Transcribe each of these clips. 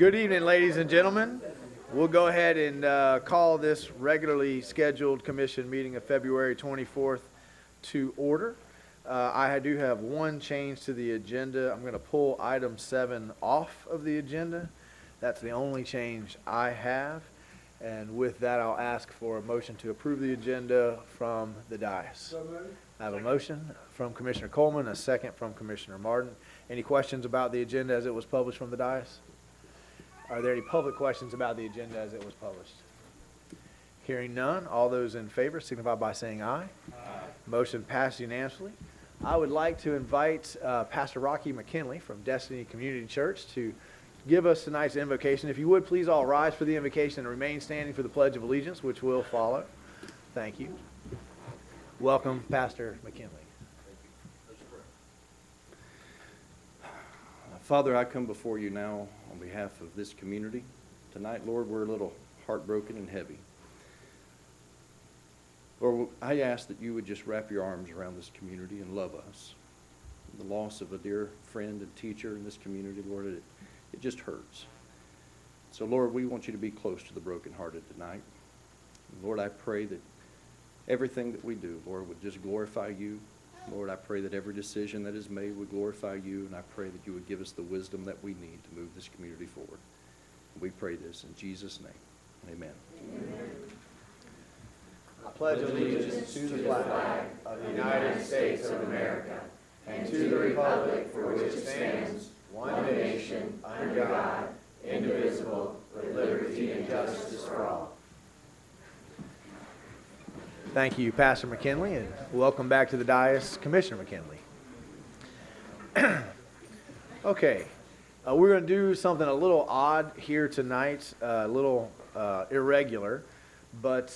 Good evening, ladies and gentlemen. We'll go ahead and call this regularly scheduled commission meeting of February 24th to order. I do have one change to the agenda. I'm going to pull item 7 off of the agenda. That's the only change I have. And with that, I'll ask for a motion to approve the agenda from the dais. I have a motion from Commissioner Coleman, a second from Commissioner Martin. Any questions about the agenda as it was published from the dais? Are there any public questions about the agenda as it was published? Hearing none, all those in favor signify by saying aye. Aye. Motion passed unanimously. I would like to invite Pastor Rocky McKinley from Destiny Community Church to give us tonight's invocation. If you would, please all rise for the invocation and remain standing for the Pledge of Allegiance, which will follow. Thank you. Welcome, Pastor McKinley. Father, I come before you now on behalf of this community. Tonight, Lord, we're a little heartbroken and heavy. Lord, I ask that you would just wrap your arms around this community and love us. The loss of a dear friend and teacher in this community, Lord, it just hurts. So, Lord, we want you to be close to the brokenhearted tonight. And Lord, I pray that everything that we do, Lord, would just glorify you. Lord, I pray that every decision that is made would glorify you, and I pray that you would give us the wisdom that we need to move this community forward. And we pray this in Jesus' name. Amen. Amen. I pledge allegiance to the flag of the United States of America and to the republic for which it stands, one nation, under God, indivisible, with liberty and justice for all. Thank you, Pastor McKinley, and welcome back to the dais, Commissioner McKinley. Okay, we're going to do something a little odd here tonight, a little irregular, but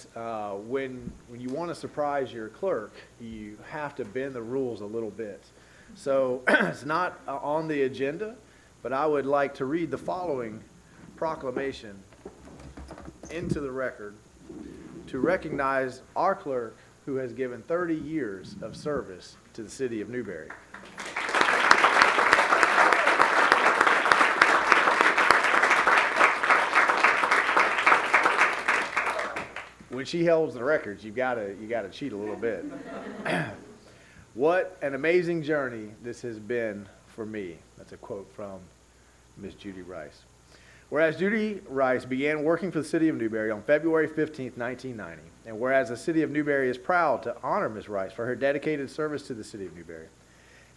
when you want to surprise your clerk, you have to bend the rules a little bit. So it's not on the agenda, but I would like to read the following proclamation into the record to recognize our clerk who has given 30 years of service to the city of Newberry. When she holds the records, you gotta cheat a little bit. What an amazing journey this has been for me. That's a quote from Miss Judy Rice. Whereas Judy Rice began working for the city of Newberry on February 15, 1990, and whereas the city of Newberry is proud to honor Ms. Rice for her dedicated service to the city of Newberry,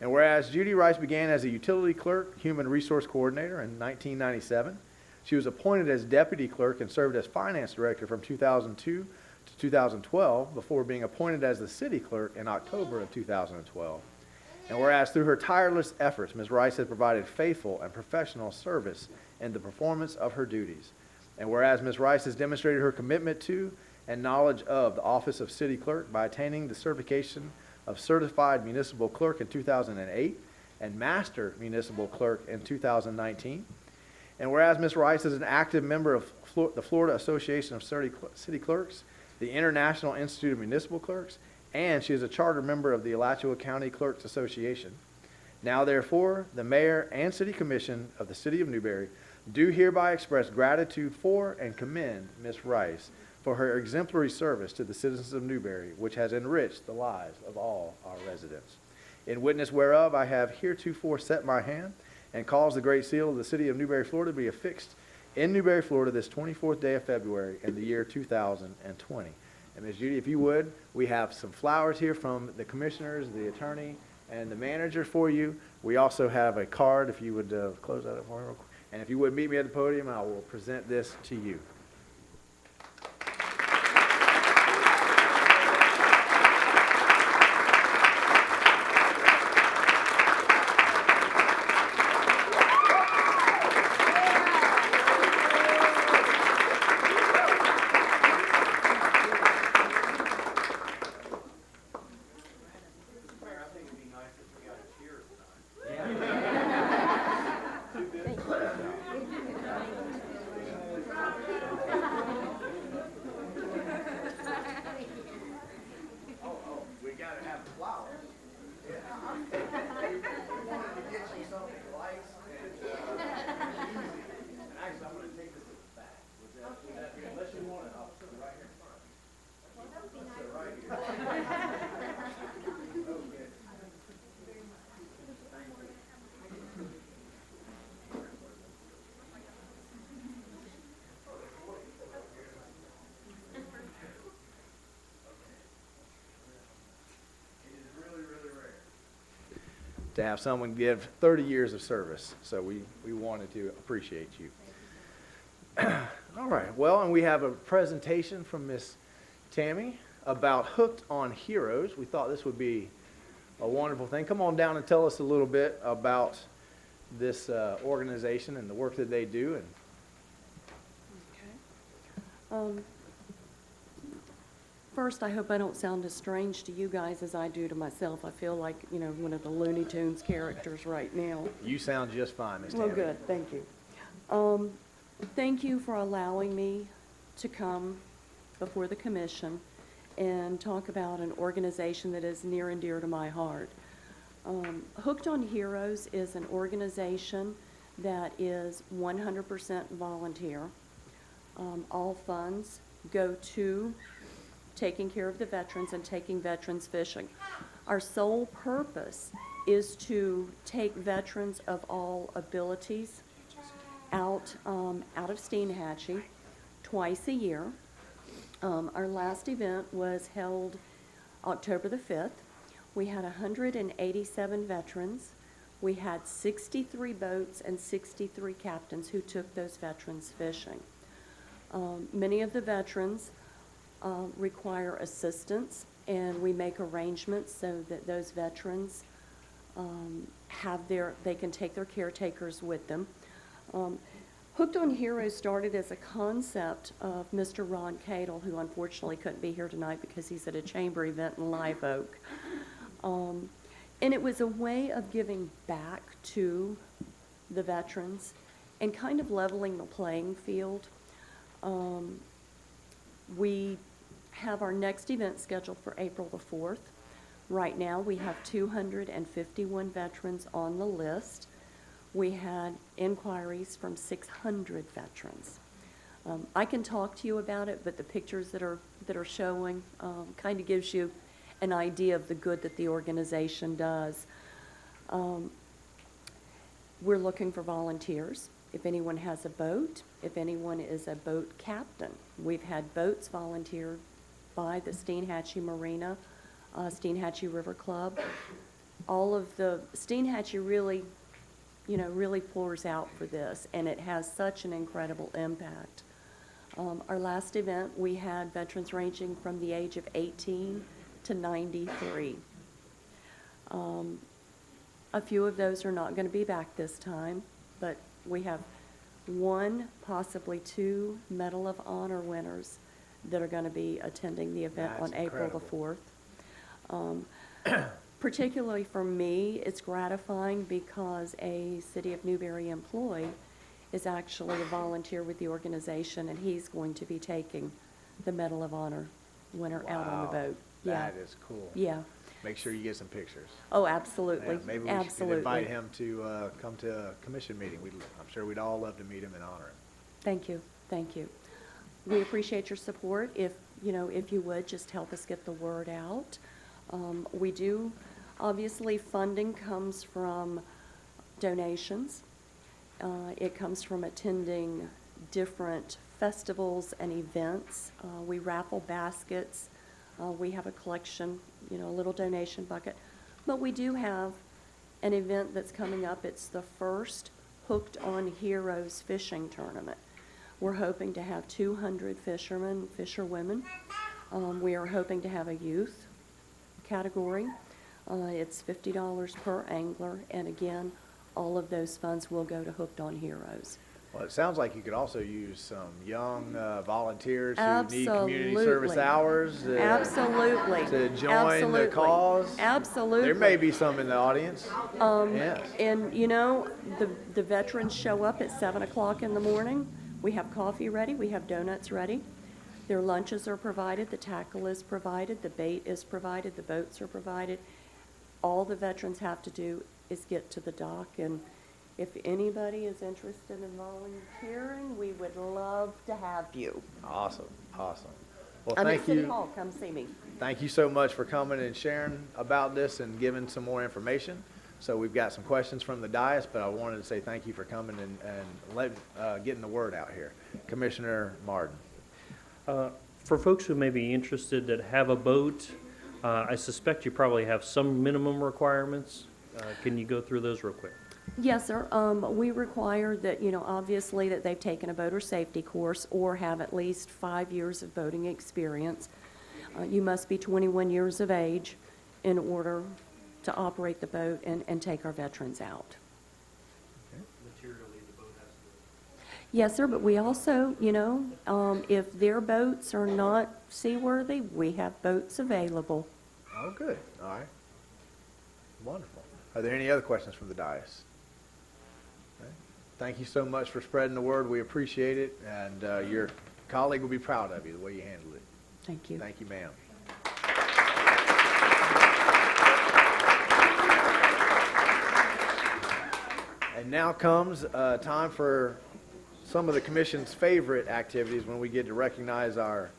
and whereas Judy Rice began as a utility clerk, human resource coordinator in 1997, she was appointed as deputy clerk and served as finance director from 2002 to 2012 before being appointed as the city clerk in October of 2012. And whereas through her tireless efforts, Ms. Rice has provided faithful and professional service in the performance of her duties. And whereas Ms. Rice has demonstrated her commitment to and knowledge of the office of city clerk by attaining the certification of certified municipal clerk in 2008 and master municipal clerk in 2019. And whereas Ms. Rice is an active member of the Florida Association of City Clerks, the International Institute of Municipal Clerks, and she is a charter member of the Alachua County Clerks Association. Now therefore, the Mayor and City Commission of the City of Newberry do hereby express gratitude for and commend Ms. Rice for her exemplary service to the citizens of Newberry, which has enriched the lives of all our residents. In witness whereof, I have heretofore set my hand and caused the great seal of the City of Newberry, Florida to be affixed in Newberry, Florida this 24th day of February in the year 2020. And Ms. Judy, if you would, we have some flowers here from the commissioners, the attorney, and the manager for you. We also have a card, if you would close that up for me real quick. And if you would meet me at the podium, I will present this to you. to have someone give 30 years of service. So we wanted to appreciate you. All right, well, and we have a presentation from Miss Tammy about Hooked on Heroes. We thought this would be a wonderful thing. Come on down and tell us a little bit about this organization and the work that they do. And Okay. First, I hope I don't sound as strange to you guys as I do to myself. I feel like, you know, one of the Looney Tunes characters right now. you sound just fine, Miss Tammy. Well, good, thank you. Thank you for allowing me to come before the commission and talk about an organization that is near and dear to my heart. Hooked on Heroes is an organization that is 100% volunteer. All funds go to taking care of the veterans and taking veterans fishing. Our sole purpose is to take veterans of all abilities out of Steinhatchee twice a year. Our last event was held October the 5th. We had 187 veterans. We had 63 boats and 63 captains who took those veterans fishing. Many of the veterans require assistance, and we make arrangements so that those veterans they can take their caretakers with them. Hooked on Heroes started as a concept of Mr. Ron Cadle, who unfortunately couldn't be here tonight because he's at a chamber event in Live Oak. And it was a way of giving back to the veterans and kind of leveling the playing field. We have our next event scheduled for April the 4th. Right now, we have 251 veterans on the list. We had inquiries from 600 veterans. I can talk to you about it, but the pictures that are showing kind of gives you an idea of the good that the organization does. We're looking for volunteers. If anyone has a boat, if anyone is a boat captain. We've had boats volunteered by the Steinhatchee Marina, Steinhatchee River Club. All of the, Steinhatchee really pours out for this, and it has such an incredible impact. Our last event, we had veterans ranging from the age of 18 to 93. A few of those are not going to be back this time, but we have one, possibly two Medal of Honor winners that are going to be attending the event That's on April incredible. the 4th. Particularly for me, it's gratifying because a City of Newberry employee is actually a volunteer with the organization, and he's going to be taking the Medal of Honor winner out on the Wow, boat. Yeah. That is cool. Yeah. Make sure you get some pictures. Oh, absolutely. Yeah, maybe we Absolutely. should invite him to come to a commission meeting. I'm sure we'd all love to meet him and honor him. Thank you. Thank you. We appreciate your support. If you would, just help us get the word out. We do, obviously, funding comes from donations. It comes from attending different festivals and events. We raffle baskets. We have a collection, a little donation bucket. But we do have an event that's coming up. It's the first Hooked on Heroes fishing tournament. We're hoping to have 200 fishermen, fisherwomen. We are hoping to have a youth category. It's $50 per angler, and again, all of those funds will go to Hooked on Heroes. Well, it sounds like you could also use some young volunteers who need community Absolutely. service hours Absolutely. to join Absolutely. the cause. Absolutely. There may be some in the audience. Yes. And the veterans show up at 7 o'clock in the morning. We have coffee ready, we have donuts ready. Their lunches are provided, the tackle is provided, the bait is provided, the boats are provided. All the veterans have to do is get to the dock, and if anybody is interested in volunteering, we would love to have you. Awesome. Well, I'm at thank City you. Hall, come see me. Thank you so much for coming and sharing about this and giving some more information. So we've got some questions from the dais, but I wanted to say thank you for coming and getting the word out here. Commissioner Martin. For folks who may be interested that have a boat, I suspect you probably have some minimum requirements. Can you go through those real quick? Yes, sir. We require that, obviously that they've taken a boater safety course or have at least 5 years of boating experience. You must be 21 years of age in order to operate the boat and take our veterans out. Yes, sir, but we also, if their boats are not seaworthy, we have boats available. Oh, good. All right. Wonderful. Are there any other questions from the dais? Okay. Thank you so much for spreading the word. We appreciate it, and your colleague will be proud of you, the way you handled it. Thank you. Thank you, ma'am. And now comes time for some of the commission's favorite activities when we get to recognize our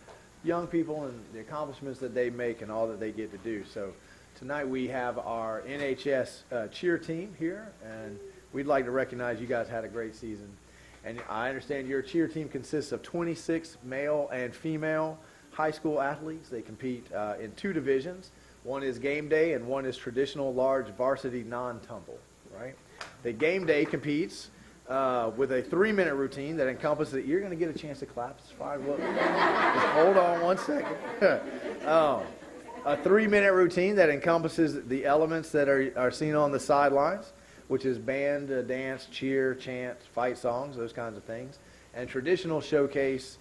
young people and the accomplishments that they make and all that they get to do. So tonight we have our NHS cheer team here, and we'd like to recognize you guys had a great season. And I understand your cheer team consists of 26 male and female high school athletes. They compete in 2 divisions. One is game day and one is traditional large varsity non-tumble, right? The game day competes with a 3-minute routine that encompasses, you're going to get a chance to clap. It's fine. Look, just hold on one second. A 3-minute routine that encompasses the elements that are seen on the sidelines, which is band, dance, cheer, chant, fight songs, those kinds of things. And traditional showcases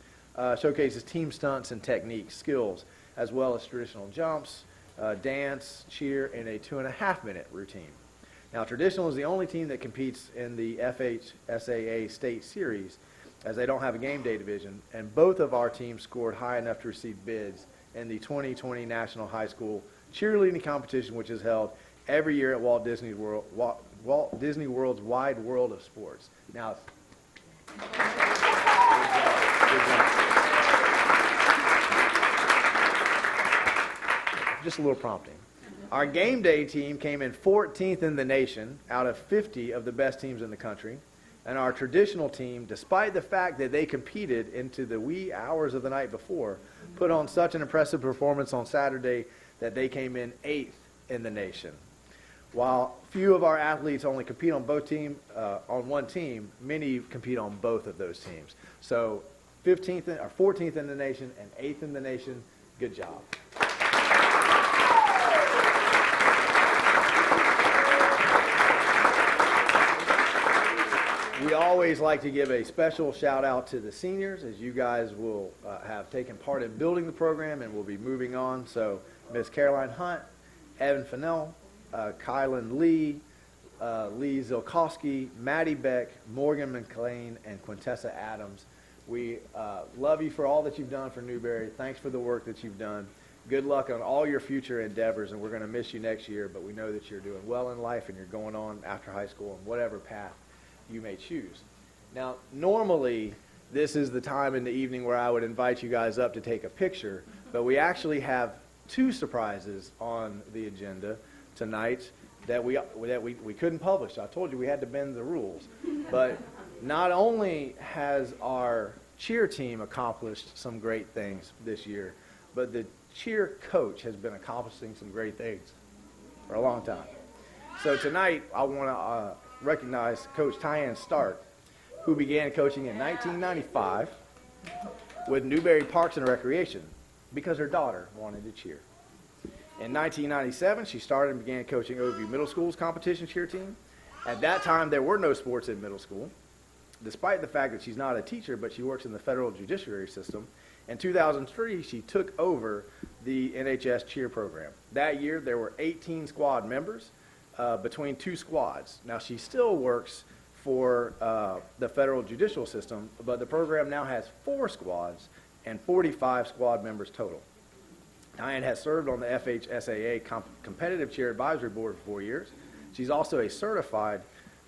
team stunts and techniques, skills, as well as traditional jumps, dance, cheer, and a 2.5-minute routine. Now, Traditional is the only team that competes in the FHSAA State Series, as they don't have a game day division, and both of our teams scored high enough to receive bids in the 2020 National High School Cheerleading Competition, which is held every year at Walt Disney World's Wide World of Sports. Now, good job. Just a little prompting. Our game day team came in 14th in the nation out of 50 of the best teams in the country. And our traditional team, despite the fact that they competed into the wee hours of the night before, put on such an impressive performance on Saturday that they came in 8th in the nation. While few of our athletes only compete on on one team, many compete on both of those teams. So 14th in the nation and 8th in the nation, good job. We always like to give a special shout out to the seniors, as you guys will have taken part in building the program and will be moving on. So Ms. Caroline Hunt, Evan Fennell, Kylan Lee, Lee Zilkowski, Maddie Beck, Morgan McLean, and Quintessa Adams. We love you for all that you've done for Newberry. Thanks for the work that you've done. Good luck on all your future endeavors, and we're going to miss you next year, but we know that you're doing well in life and you're going on after high school in whatever path you may choose. Now, normally, this is the time in the evening where I would invite you guys up to take a picture, but we actually have 2 surprises on the agenda tonight that we couldn't publish. I told you we had to bend the rules. But not only has our cheer team accomplished some great things this year, but the cheer coach has been accomplishing some great things for a long time. So tonight, I want to recognize Coach Tyann Stark, who began coaching in 1995 with Newberry Parks and Recreation because her daughter wanted to cheer. In 1997, she started and began coaching Overview Middle School's competition cheer team. At that time, there were no sports in middle school, despite the fact that she's not a teacher, but she works in the federal judiciary system. In 2003, she took over the NHS cheer program. That year, there were 18 squad members between 2 squads. Now, she still works for the federal judicial system, but the program now has 4 squads and 45 squad members total. Tyann has served on the FHSAA Competitive Cheer Advisory Board for 4 years. She's also a certified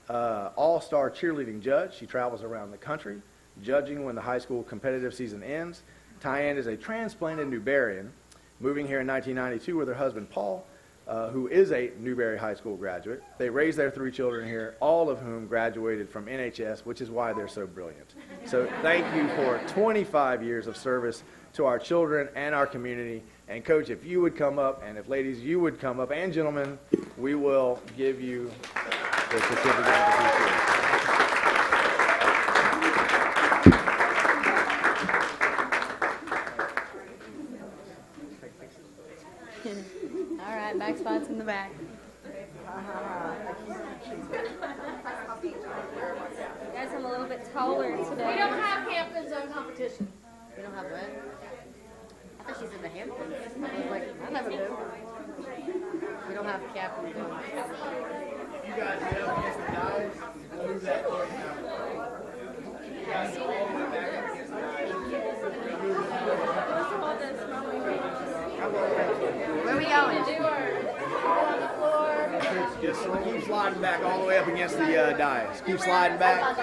all-star cheerleading judge. She travels around the country, judging when the high school competitive season ends. Tyann is a transplanted Newberrian, moving here in 1992 with her husband, Paul. who is a Newberry High School graduate. They raised their 3 children here, all of whom graduated from NHS, which is why they're so brilliant. So thank you for 25 years of service to our children and our community. And Coach, if you would come up, and if ladies, you would come up, and gentlemen, we will give you the certificate of appreciation. All right, back spots in the back. Guys, I'm a little bit taller today. We don't have Hampton Zone competition. We don't have what? I thought she's in the Hamptons. I was like, I never do. We don't have Captain Zone. You guys get up against the guys. Move that court now. Where are we going? Just keep sliding back all the way up against the dais. Keep sliding back.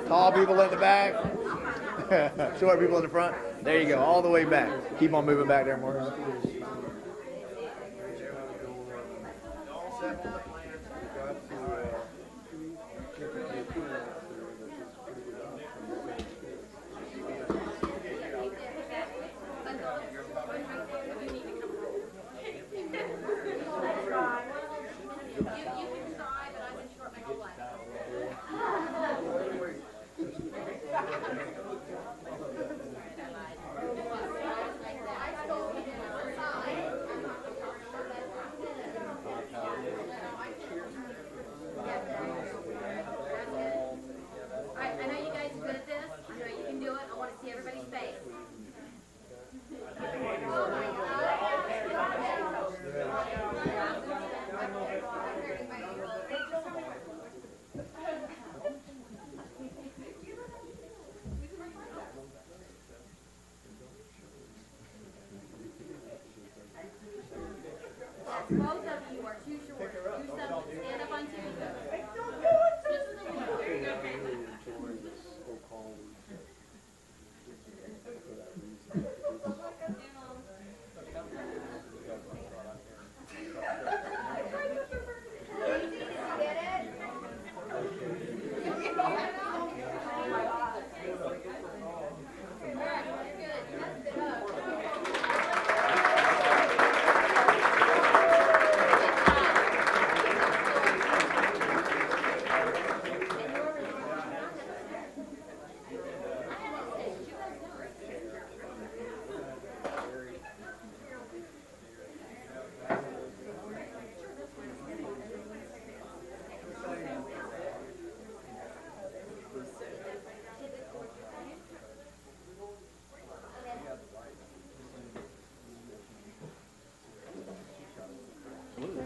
Tall people in the back. Short people in the front. There you go. All the way back. Keep on moving back there, Morgan. I know you guys are good at this. I know you can do it. I want to see everybody's face. Both of you are too short. Do something. Stand up on 2.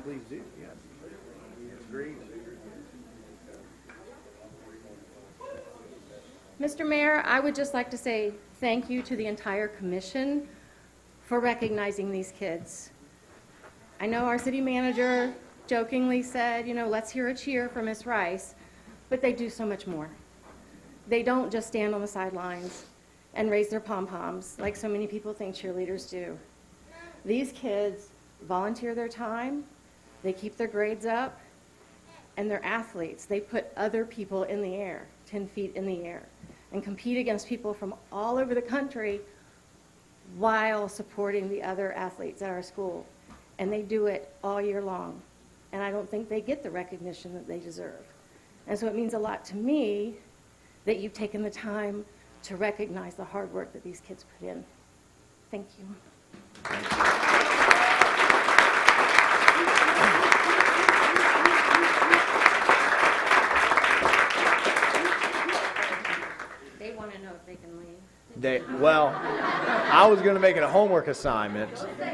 Please do. Yeah. Great. Mr. Mayor, I would just like to say thank you to the entire commission for recognizing these kids. I know our city manager jokingly said, you know, let's hear a cheer for Miss Rice, but they do so much more. They don't just stand on the sidelines and raise their pom-poms like so many people think cheerleaders do. These kids volunteer their time, they keep their grades up, and they're athletes. They put other people in the air, 10 feet in the air, and compete against people from all over the country while supporting the other athletes at our school. And they do it all year long. And I don't think they get the recognition that they deserve. And so it means a lot to me that you've taken the time to recognize the hard work that these kids put in. Thank you. They want to know if they can leave. Well, I was going to make it a homework assignment,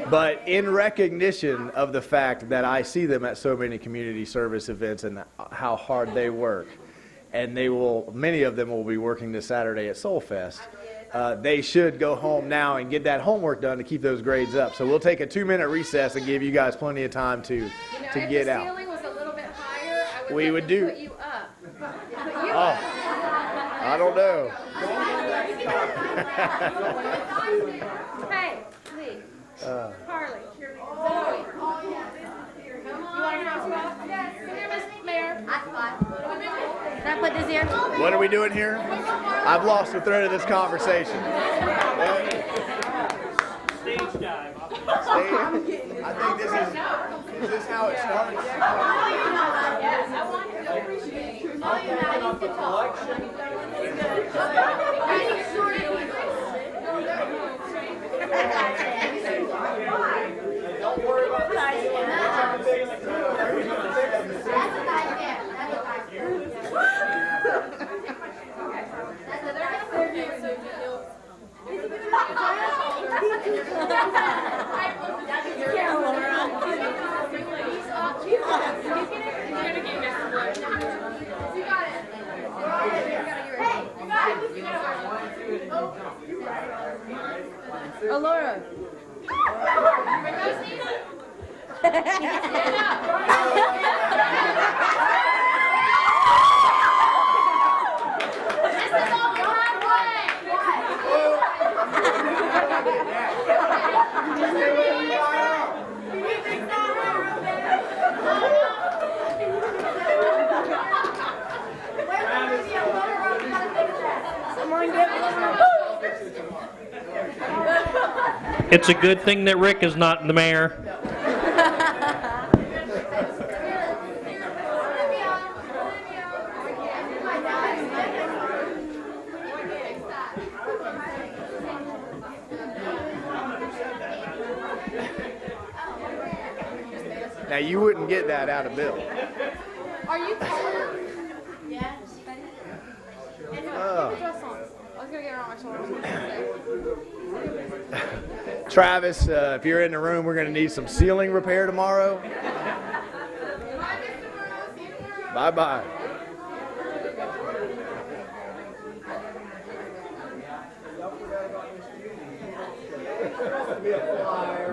but in recognition of the fact that I see them at so many community service events and how hard they work, and many of them will be working this Saturday at Soul Fest, they should go home now and get that homework done to keep those grades up. So we'll take a 2-minute recess and give you guys plenty of time to get out. If the ceiling was a little bit higher, I We would do- put you up. Oh, I don't know. Hey, Lee, Carly. You want to cross walk? Yes. Come here, Miss Mayor. That's fine. Can I put this here? What are we doing here? I've lost the thread of this conversation. Stage dive. I think is this how it starts? Alora. It's a good thing that Rick is not the mayor. Now you wouldn't get that out of Bill. Are you cold? Yes. Oh. Put your dress on. I was going to get her on my shoulders. Travis, if you're in the room, we're going to need some ceiling repair tomorrow. Bye-bye.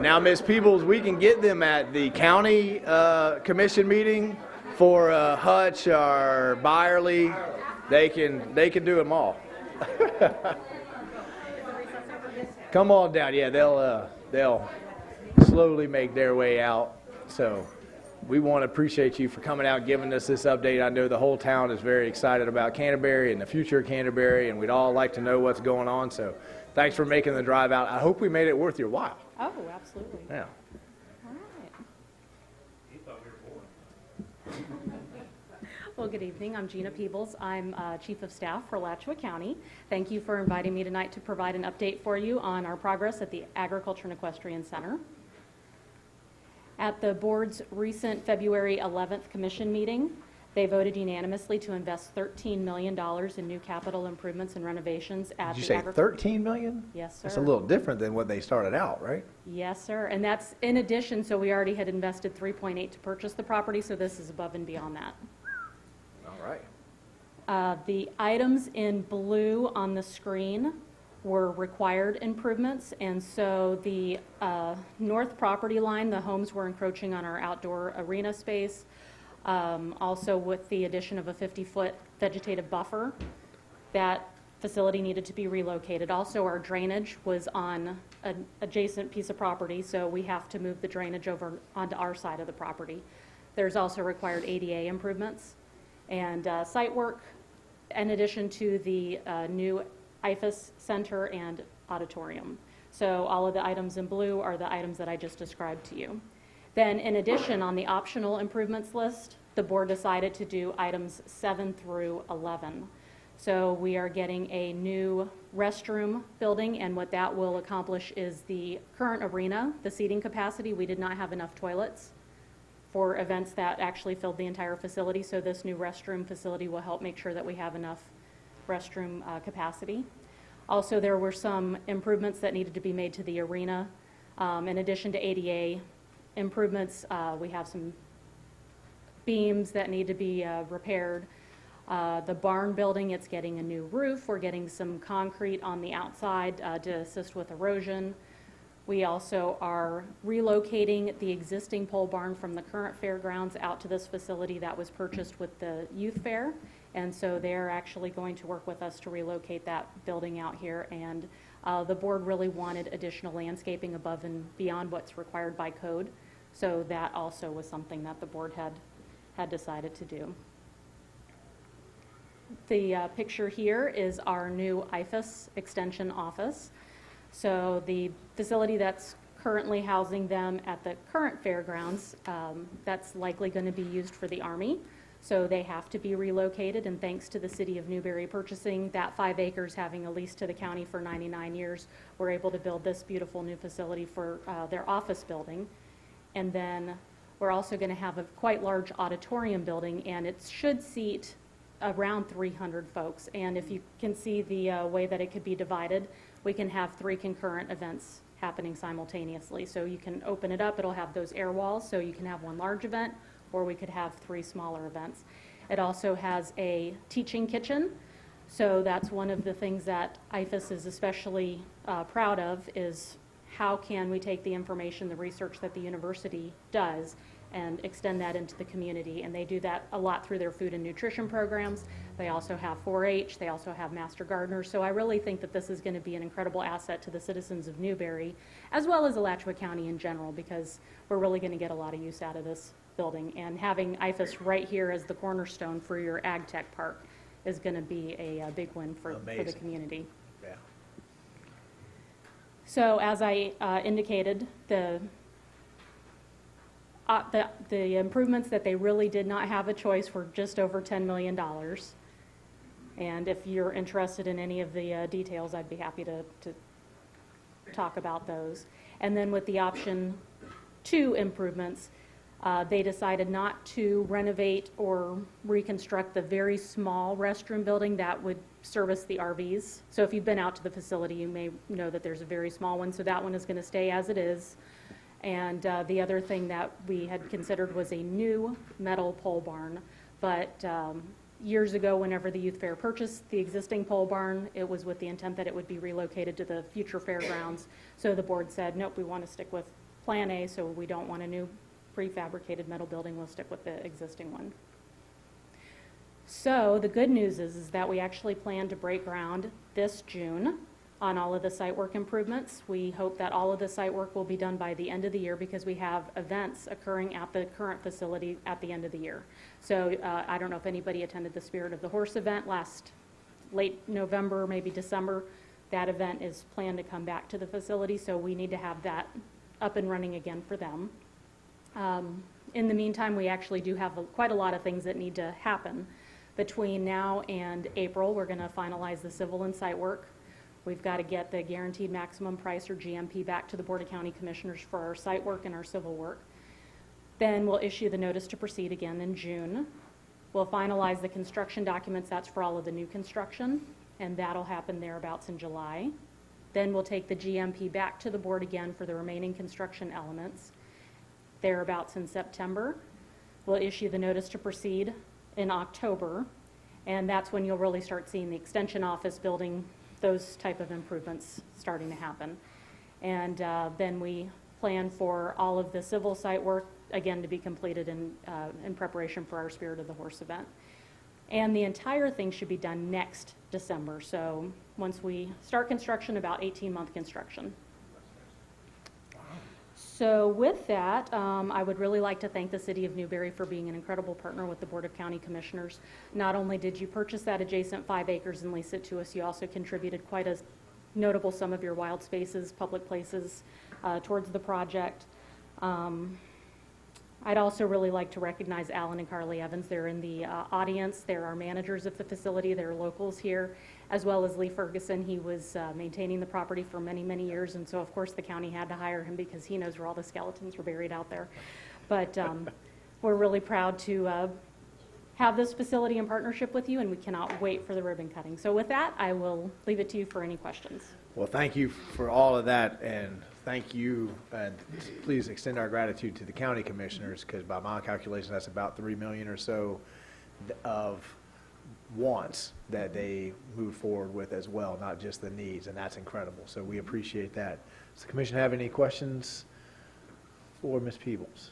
Now, Ms. Peebles, we can get them at the county commission meeting for Hutch or Byerly. They can do them all. Come on down. Yeah, they'll slowly make their way out. So we want to appreciate you for coming out and giving us this update. I know the whole town is very excited about Canterbury and the future of Canterbury, and we'd all like to know what's going on. So thanks for making the drive out. I hope we made it worth your while. Oh, absolutely. Yeah. All right. Well, good evening. I'm Gina Peebles. I'm Chief of Staff for Alachua County. Thank you for inviting me tonight to provide an update for you on our progress at the Agriculture and Equestrian Center. At the board's recent February 11th commission meeting, they voted unanimously to invest $13 million in new capital improvements and renovations at Did you the say agriculture. $13 million? Yes, sir. That's a little different than what they started out, right? Yes, sir. And that's in addition, so we already had invested 3.8 to purchase the property, so this is above and beyond that. All right. The items in blue on the screen were required improvements, and so the north property line, the homes were encroaching on our outdoor arena space. Also with the addition of a 50-foot vegetative buffer, that facility needed to be relocated. Also, our drainage was on an adjacent piece of property, so we have to move the drainage over onto our side of the property. There's also required ADA improvements and site work, in addition to the new IFAS Center and auditorium. So all of the items in blue are the items that I just described to you. Then in addition, on the optional improvements list, the board decided to do items 7 through 11. So we are getting a new restroom building, and what that will accomplish is the current arena, the seating capacity. We did not have enough toilets for events that actually filled the entire facility, so this new restroom facility will help make sure that we have enough restroom capacity. Also, there were some improvements that needed to be made to the arena. In addition to ADA improvements, we have some beams that need to be repaired. The barn building, it's getting a new roof. We're getting some concrete on the outside to assist with erosion. We also are relocating the existing pole barn from the current fairgrounds out to this facility that was purchased with the youth fair, And so they're actually going to work with us to relocate that building out here. And the board really wanted additional landscaping above and beyond what's required by code. So that also was something that the board had decided to do. The picture here is our new IFAS Extension office. So the facility that's currently housing them at the current fairgrounds, that's likely going to be used for the Army. So they have to be relocated, and thanks to the city of Newberry purchasing that 5 acres, having a lease to the county for 99 years, we're able to build this beautiful new facility for their office building. And then we're also going to have a quite large auditorium building, and it should seat around 300 folks. And if you can see the way that it could be divided, we can have 3 concurrent events happening simultaneously. So you can open it up, it'll have those air walls, so you can have 1 large event, or we could have 3 smaller events. It also has a teaching kitchen, so that's one of the things that IFAS is especially proud of, is how can we take the information, the research that the university does, and extend that into the community. And they do that a lot through their food and nutrition programs. They also have 4-H, they also have Master Gardeners. So I really think that this is going to be an incredible asset to the citizens of Newberry, as well as Alachua County in general, because we're really going to get a lot of use out of this building. And having IFAS right here as the cornerstone for your Ag Tech Park is going to be a big win for the community. Yeah. So as I indicated, the improvements that they really did not have a choice were just over $10 million. And if you're interested in any of the details, I'd be happy to talk about those. And then with the option 2 improvements, they decided not to renovate or reconstruct the very small restroom building that would service the RVs. So if you've been out to the facility, you may know that there's a very small one, so that one is going to stay as it is. And the other thing that we had considered was a new metal pole barn. But years ago, whenever the youth fair purchased the existing pole barn, it was with the intent that it would be relocated to the future fairgrounds. So the board said, nope, we want to stick with Plan A, so we don't want a new prefabricated metal building, we'll stick with the existing one. So the good news is that we actually plan to break ground this June on all of the site work improvements. We hope that all of the site work will be done by the end of the year, because we have events occurring at the current facility at the end of the year. So I don't know if anybody attended the Spirit of the Horse event last late November, maybe December. That event is planned to come back to the facility, so we need to have that up and running again for them. In the meantime, we actually do have quite a lot of things that need to happen. Between now and April, we're going to finalize the civil and site work. We've got to get the guaranteed maximum price, or GMP, back to the Board of County Commissioners for our site work and our civil work. Then we'll issue the notice to proceed again in June. We'll finalize the construction documents. That's for all of the new construction, and that'll happen thereabouts in July. Then we'll take the GMP back to the board again for the remaining construction elements, thereabouts in September. We'll issue the notice to proceed in October, and that's when you'll really start seeing the extension office building, those type of improvements starting to happen. And then we plan for all of the civil site work, again, to be completed in preparation for our Spirit of the Horse event. And the entire thing should be done next December. So once we start construction, about 18-month construction. So with that, I would really like to thank the City of Newberry for being an incredible partner with the Board of County Commissioners. Not only did you purchase that adjacent 5 acres and lease it to us, you also contributed quite a notable sum of your wild spaces, public places towards the project. I'd also really like to recognize Alan and Carly Evans. They're in the audience. They're our managers of the facility. They're locals here, as well as Lee Ferguson. He was maintaining the property for many, many years, and so of course the county had to hire him because he knows where all the skeletons were buried out there. But we're really proud to have this facility in partnership with you, and we cannot wait for the ribbon cutting. So with that, I will leave it to you for any questions. Well, thank you for all of that, and thank you, and please extend our gratitude to the county commissioners, because by my calculation, that's about $3 million or so of wants that they move forward with as well, not just the needs, and that's incredible. So we appreciate that. Does the commission have any questions for Ms. Peebles?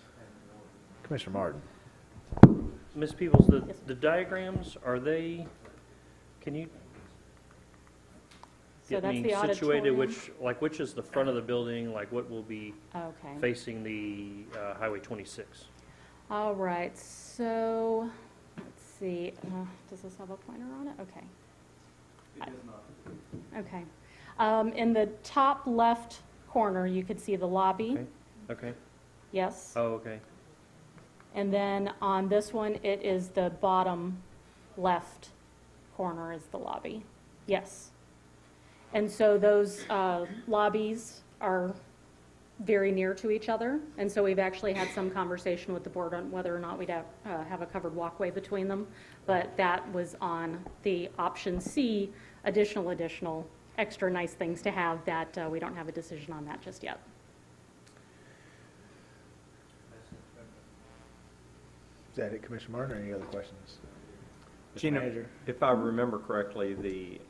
Commissioner Martin. Ms. Peebles, Yes. the diagrams, are they, can you So get that's me the situated, auditorium. which is the front of the building, like what will be Okay. facing the Highway 26? All right, so, let's see, does this have a pointer on it? Okay. It does not. Okay. In the top left corner, you could see the lobby. Okay. Yes. Oh, okay. And then on this one, it is the bottom left corner is the lobby. Yes. And so those lobbies are very near to each other. And so we've actually had some conversation with the board on whether or not we'd have a covered walkway between them. But that was on the option C, additional, extra nice things to have that we don't have a decision on that just yet. Is that it, Commissioner Martin, or any other questions? Mr. Gina, Manager? if I remember correctly, the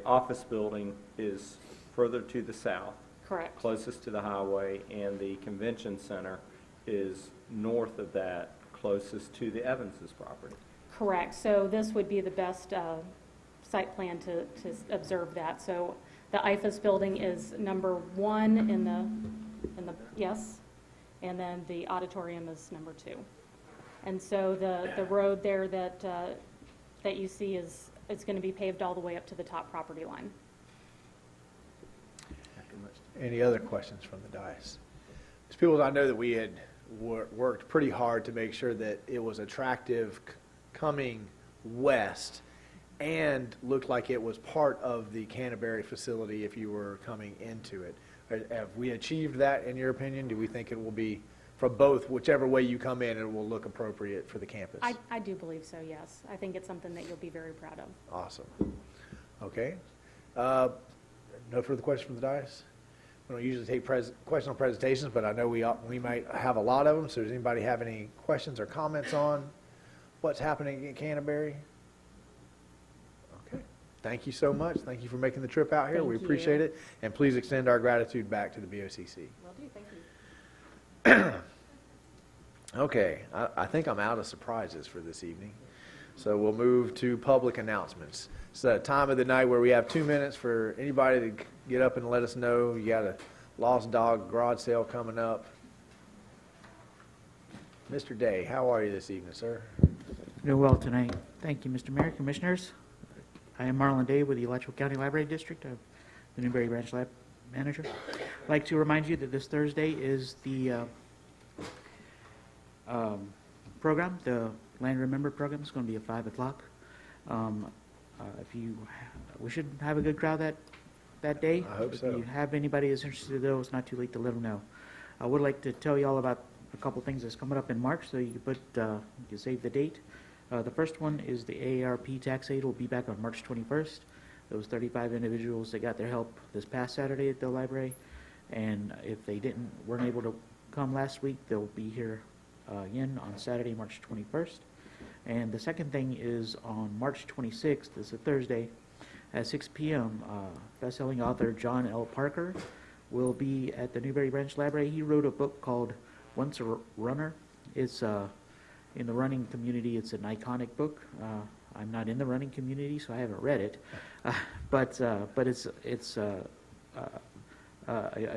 office building is further to the south, Correct. closest to the highway, and the convention center is north of that, closest to the Evanses property. Correct. So this would be the best site plan to observe that. So the IFAS building is number 1 in the yes, and then the auditorium is number 2. And so the road there that you see is going to be paved all the way up to the top property line. Any other questions from the dais? Ms. Peebles, I know that we had worked pretty hard to make sure that it was attractive coming west and looked like it was part of the Canterbury facility if you were coming into it. Have we achieved that, in your opinion? Do we think it will be, from both, whichever way you come in, it will look appropriate for the campus? I do believe so, yes. I think it's something that you'll be very proud of. Awesome. Okay. No further questions from the dais? We don't usually take questions on presentations, but I know we might have a lot of them. So does anybody have any questions or comments on what's happening in Canterbury? Okay. Thank you so much. Thank you for making the trip out here. We Thank appreciate you. it. And please extend our gratitude back to the BOCC. Will do, thank you. Okay, I think I'm out of surprises for this evening. So we'll move to public announcements. It's a time of the night where we have 2 minutes for anybody to get up and let us know you got a lost dog garage sale coming up. Mr. Day, how are you this evening, sir? Doing well tonight. Thank you, Mr. Mayor, Commissioners. I am Marlon Day with the Alachua County Library District. I'm the Newberry Branch Lab Manager. I'd like to remind you that this Thursday is the program, the Land Remember program. It's going to be at 5 o'clock. We should have a good crowd that day. I hope so. If you have anybody that's interested, though, it's not too late to let them know. I would like to tell you all about a couple things that's coming up in March, so you can save the date. The first one is the AARP tax aid will be back on March 21st. Those 35 individuals that got their help this past Saturday at the library, and if they weren't able to come last week, they'll be here again on Saturday, March 21st. And the second thing is on March 26th, it's a Thursday, at 6 p.m., best-selling author John L. Parker will be at the Newberry Branch Library. He wrote a book called Once a Runner. It's in the running community, it's an iconic book. I'm not in the running community, so I haven't read it, but it's a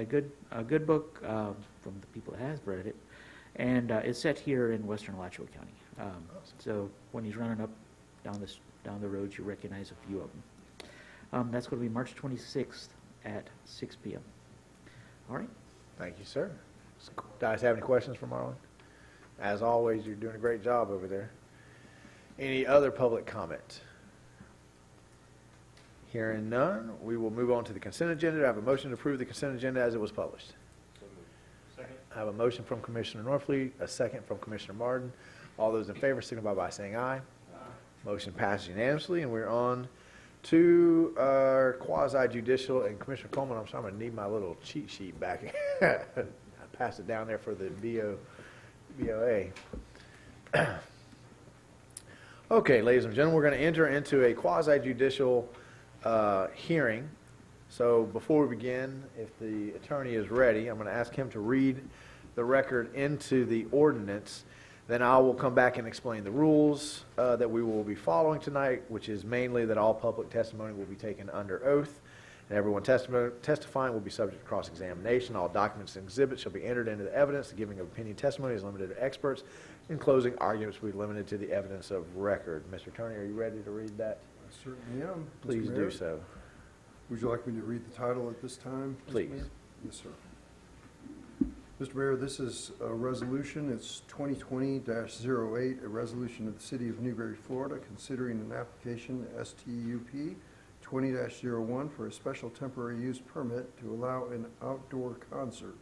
good book from the people that has read it, and it's set here in western Alachua County. So when he's running up down the road, you recognize a few of them. That's going to be March 26th at 6 p.m. All right. Thank you, sir. Guys, have any questions for Marlon? As always, you're doing a great job over there. Any other public comment? Hearing none, we will move on to the consent agenda. I have a motion to approve the consent agenda as it was published. Second. I have a motion from Commissioner Norfleet, a second from Commissioner Martin. All those in favor signify by saying aye. Aye. Motion passes unanimously, and we're on to our quasi-judicial. And Commissioner Coleman, I'm sorry, I'm going to need my little cheat sheet back. I passed it down there for the BOA. Okay, ladies and gentlemen, we're going to enter into a quasi-judicial hearing. So before we begin, if the attorney is ready, I'm going to ask him to read the record into the ordinance. Then I will come back and explain the rules that we will be following tonight, which is mainly that all public testimony will be taken under oath, and everyone testifying will be subject to cross-examination. All documents and exhibits shall be entered into the evidence. The giving of opinion testimony is limited to experts. In closing, arguments will be limited to the evidence of record. Mr. Attorney, are you ready to read that? I certainly am. Mr. Please Mayor. do so. Would you like me to read the title at this time? Mr. Please. Mayor? Yes, sir. Mr. Mayor, this is a resolution. It's 2020-08, a resolution of the City of Newberry, Florida, considering an application STUP 20-01 for a special temporary use permit to allow an outdoor concert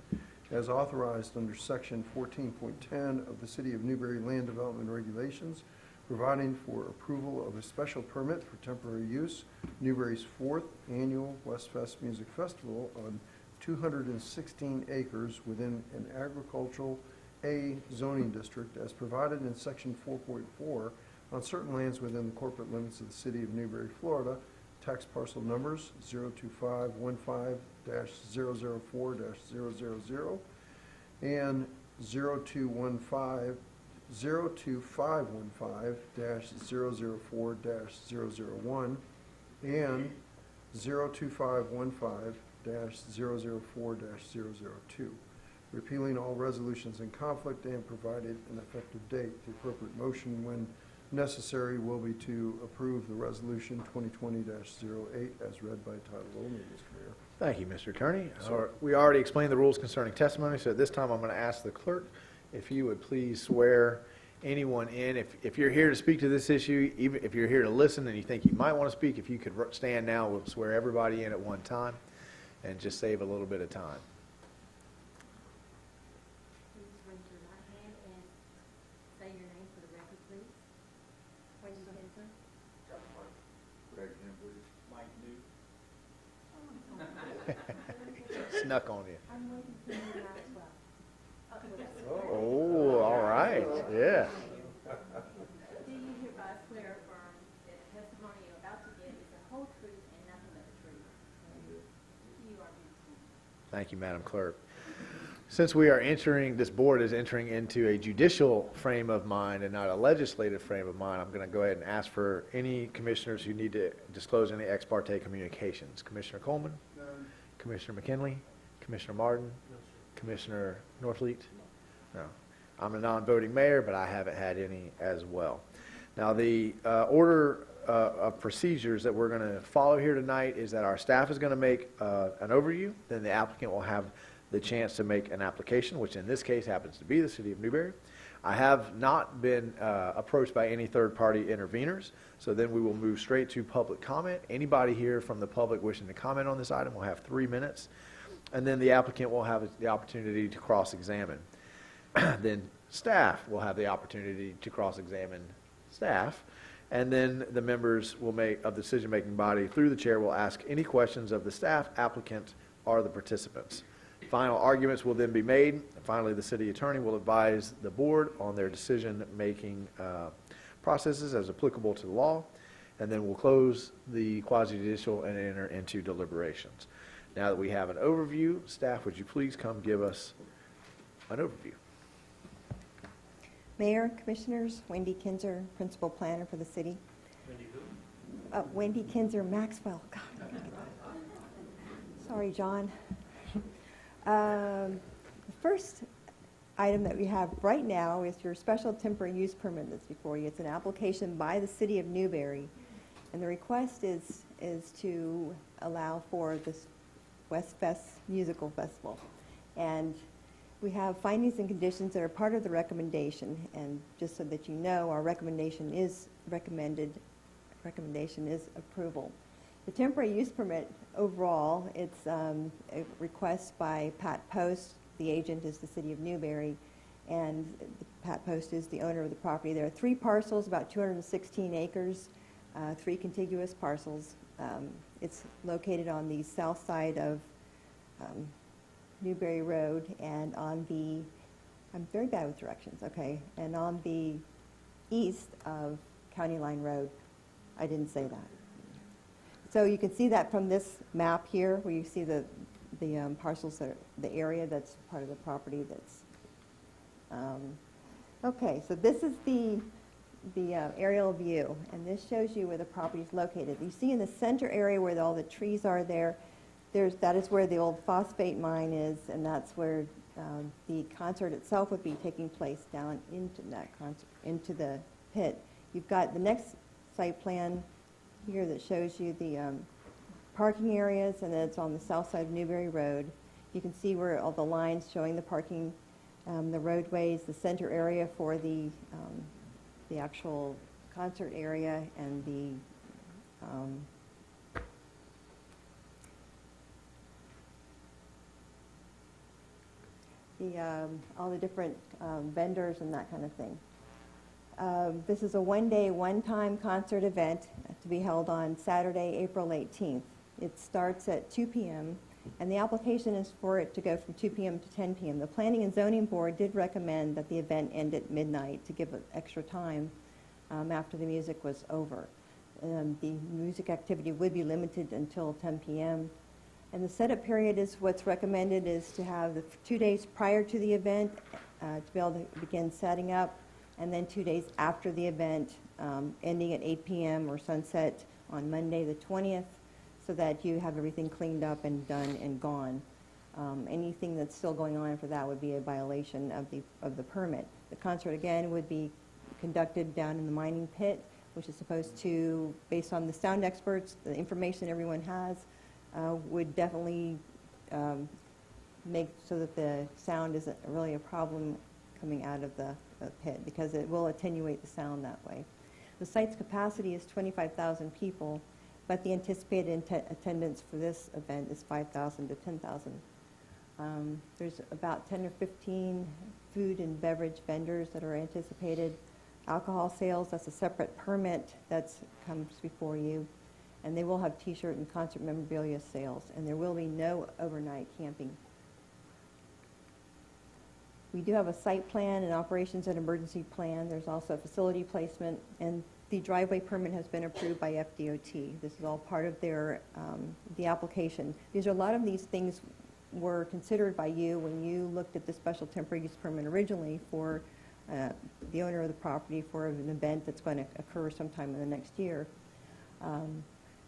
as authorized under Section 14.10 of the City of Newberry Land Development Regulations, providing for approval of a special permit for temporary use, Newberry's 4th Annual Westfest Music Festival on 216 acres within an agricultural A zoning district as provided in Section 4.4 on certain lands within the corporate limits of the City of Newberry, Florida, tax parcel numbers 02515-004-000 and 02515-004-001 and 02515-004-002, repealing all resolutions in conflict and provided an effective date. The appropriate motion, when necessary, will be to approve the resolution 2020-08 as read by title only, Mr. Mayor. Thank you, Mr. Attorney. Sir. We already explained the rules concerning testimony, so at this time I'm going to ask the clerk if you would please swear anyone in. If you're here to speak to this issue, even if you're here to listen and you think you might want to speak, if you could stand now, we'll swear everybody in at one time and just save a little bit of time. Please raise your right hand and say your name for the record, please. Wendy Kinzer. Snuck on you. I'm Wendy Kinzer Maxwell. Oh, all right, yeah. Do you hereby swear or affirm that the testimony you're about to give is the whole truth and nothing but the truth? You are beautiful. Thank you, Madam Clerk. Since we are entering, this board is entering into a judicial frame of mind and not a legislative frame of mind, I'm going to go ahead and ask for any commissioners who need to disclose any ex parte communications. Commissioner Coleman? None. Commissioner McKinley? Commissioner Martin? No, sir. Commissioner Norfleet? No. I'm a non-voting mayor, but I haven't had any as well. Now, the order of procedures that we're going to follow here tonight is that our staff is going to make an overview, then the applicant will have the chance to make an application, which in this case happens to be the City of Newberry. I have not been approached by any third-party interveners, so then we will move straight to public comment. Anybody here from the public wishing to comment on this item will have 3 minutes, and then the applicant will have the opportunity to cross-examine. Then staff will have the opportunity to cross-examine staff, and then the members will make of the decision-making body through the chair will ask any questions of the staff, applicant, or the participants. Final arguments will then be made. And finally, the city attorney will advise the board on their decision-making processes as applicable to the law, and then we'll close the quasi-judicial and enter into deliberations. Now that we have an overview, staff, would you please come give us an overview? Mayor, Commissioners, Wendy Kinzer, Principal Planner for the city. Wendy who? Wendy Kinzer Maxwell. God. Sorry, John. The first item that we have right now is your special temporary use permit that's before you. It's an application by the City of Newberry, and the request is to allow for this Westfest Musical Festival. And we have findings and conditions that are part of the recommendation, and just so that you know, our recommendation is approval. The temporary use permit overall, it's a request by Pat Post. The agent is the City of Newberry, and Pat Post is the owner of the property. There are 3 parcels, about 216 acres, 3 contiguous parcels. It's located on the south side of Newberry Road and on the, I'm very bad with directions, okay, and on the east of County Line Road. I didn't say that. So you can see that from this map here, where you see the parcels, that are, the area that's part of the property that's Okay, so this is the aerial view, and this shows you where the property is located. You see in the center area where all the trees are that is where the old phosphate mine is, and that's where the concert itself would be taking place down into the pit. You've got the next site plan here that shows you the parking areas, and then it's on the south side of Newberry Road. You can see where all the lines showing the parking, the roadways, the center area for the actual concert area, and all the different vendors and that kind of thing. This is a one-day, one-time concert event to be held on Saturday, April 18th. It starts at 2 p.m., and the application is for it to go from 2 p.m. to 10 p.m. The Planning and Zoning Board did recommend that the event end at midnight to give it extra time after the music was over. The music activity would be limited until 10 p.m., and the setup period is what's recommended is to have the 2 days prior to the event to be able to begin setting up, and then 2 days after the event, ending at 8 p.m. or sunset on Monday the 20th, so that you have everything cleaned up and done and gone. Anything that's still going on for that would be a violation of the permit. The concert, again, would be conducted down in the mining pit, which is supposed to, based on the sound experts, the information everyone has, would definitely make so that the sound isn't really a problem coming out of the pit, because it will attenuate the sound that way. The site's capacity is 25,000 people, but the anticipated attendance for this event is 5,000 to 10,000. There's about 10 or 15 food and beverage vendors that are anticipated. Alcohol sales, that's a separate permit that comes before you. And they will have T-shirt and concert memorabilia sales, and there will be no overnight camping. We do have a site plan, an operations and emergency plan. There's also a facility placement, and the driveway permit has been approved by FDOT. This is all part of their the application. A lot of these things were considered by you when you looked at the special temporary use permit originally for the owner of the property for an event that's going to occur sometime in the next year.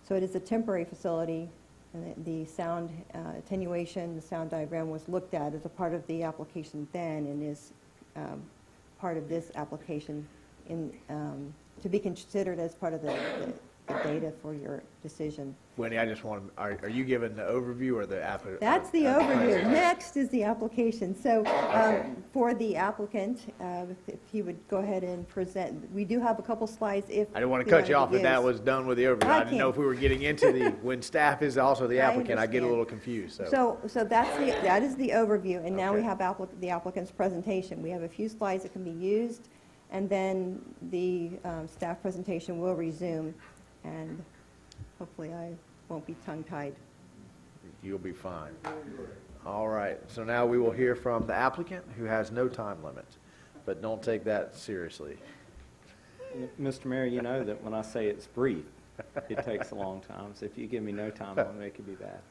So it is a temporary facility, and the sound attenuation, the sound diagram was looked at as a part of the application then, and is part of this application to be considered as part of the data for your decision. Wendy, I just want to, are you giving the overview or the application? That's the overview. Next is the application. So for the applicant, if he would go ahead and present, we do have a couple slides if I didn't want to you cut you off, but that was done with the overview. I didn't know if we were getting into the, when staff is also the applicant, I get a little confused, so. So that is the overview, and now we Okay. have the applicant's presentation. We have a few slides that can be used, and then the staff presentation will resume, and hopefully I won't be tongue-tied. You'll be fine. All right, so now we will hear from the applicant, who has no time limit, but don't take that seriously. Mr. Mayor, you know that when I say it's brief, it takes a long time, so if you give me no time, I'll make it be bad.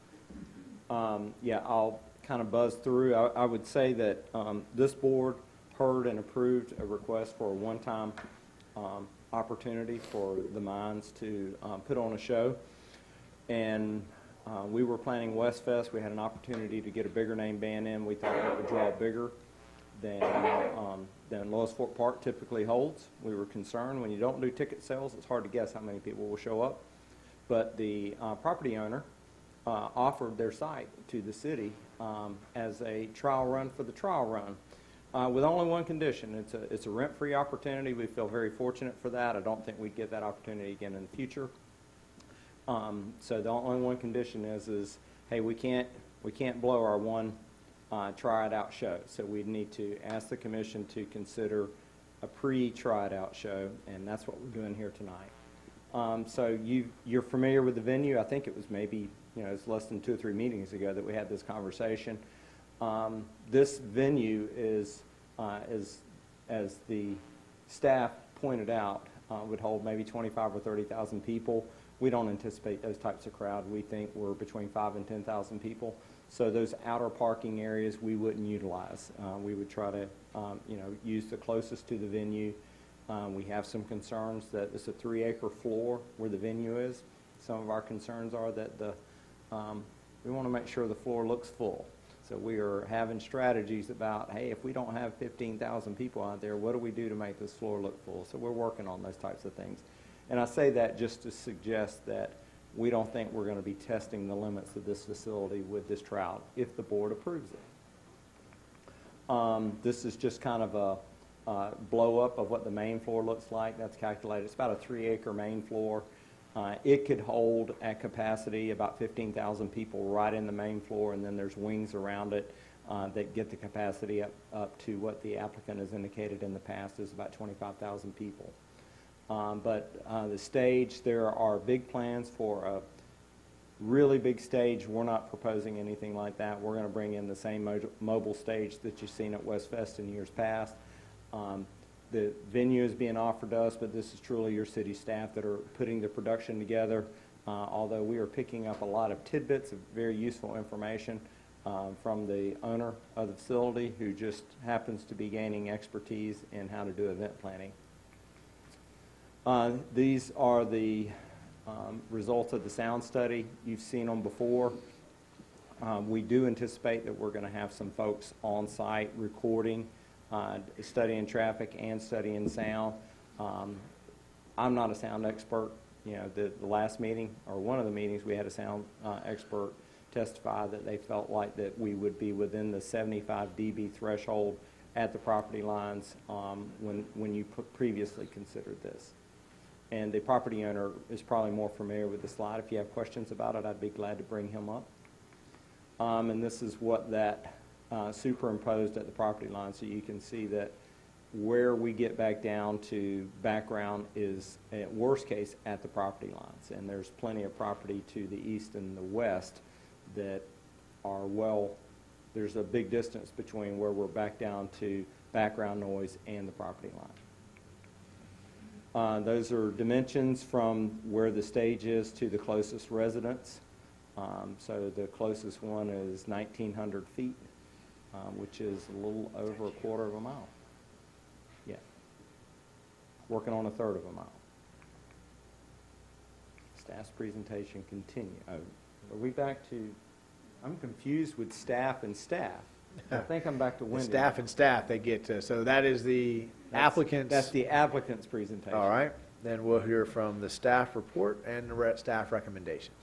Yeah, I'll kind of buzz through. I would say that this board heard and approved a request for a one-time opportunity for the mines to put on a show. And we were planning West Fest. We had an opportunity to get a bigger name band in. We thought it would draw bigger than Lois Fork Park typically holds. We were concerned when you don't do ticket sales, it's hard to guess how many people will show up. But the property owner offered their site to the city as a trial run for the trial run. With only one condition. It's a rent-free opportunity. We feel very fortunate for that. I don't think we'd get that opportunity again in the future. So the only one condition is hey, we can't blow our one try it out show. So we'd need to ask the commission to consider a pre-try it out show, and that's what we're doing here tonight. So you're familiar with the venue. I think it was maybe it's less than 2 or 3 meetings ago that we had this conversation. This venue is, as the staff pointed out, would hold maybe 25 or 30,000 people. We don't anticipate those types of crowd. We think we're between 5,000 and 10,000 people. So those outer parking areas we wouldn't utilize. We would try to, use the closest to the venue. We have some concerns that it's a 3-acre floor where the venue is. Some of our concerns are that we want to make sure the floor looks full. So we are having strategies about, hey, if we don't have 15,000 people out there, what do we do to make this floor look full? So we're working on those types of things. And I say that just to suggest that we don't think we're going to be testing the limits of this facility with this trout if the board approves it. This is just kind of a blow-up of what the main floor looks like. That's calculated. It's about a 3-acre main floor. It could hold at capacity about 15,000 people right in the main floor, and then there's wings around it that get the capacity up to what the applicant has indicated in the past is about 25,000 people. But the stage, there are big plans for a really big stage. We're not proposing anything like that. We're going to bring in the same mobile stage that you've seen at West Fest in years past. The venue is being offered to us, but this is truly your city staff that are putting the production together, although we are picking up a lot of tidbits of very useful information from the owner of the facility, who just happens to be gaining expertise in how to do event planning. These are the results of the sound study. You've seen them before. We do anticipate that we're going to have some folks on site recording, studying traffic and studying sound. I'm not a sound expert. The last meeting, or one of the meetings, we had a sound expert testify that they felt like that we would be within the 75 dB threshold at the property lines when you previously considered this. And the property owner is probably more familiar with the slide. If you have questions about it, I'd be glad to bring him up. And this is what that superimposed at the property line, so you can see that where we get back down to background is, at worst case, at the property lines. And there's plenty of property to the east and the west that are there's a big distance between where we're back down to background noise and the property line. Those are dimensions from where the stage is to the closest residence. So the closest one is 1,900 feet, which is a little over a quarter of a mile. Yeah. Working on a third of a mile. Staff's presentation continue. Oh, are we back to, I'm confused with staff and staff. I think I'm back to Wendy. Staff and staff, they get to, so that is the applicant's. That's the applicant's presentation. All right, then we'll hear from the staff report and the staff recommendations.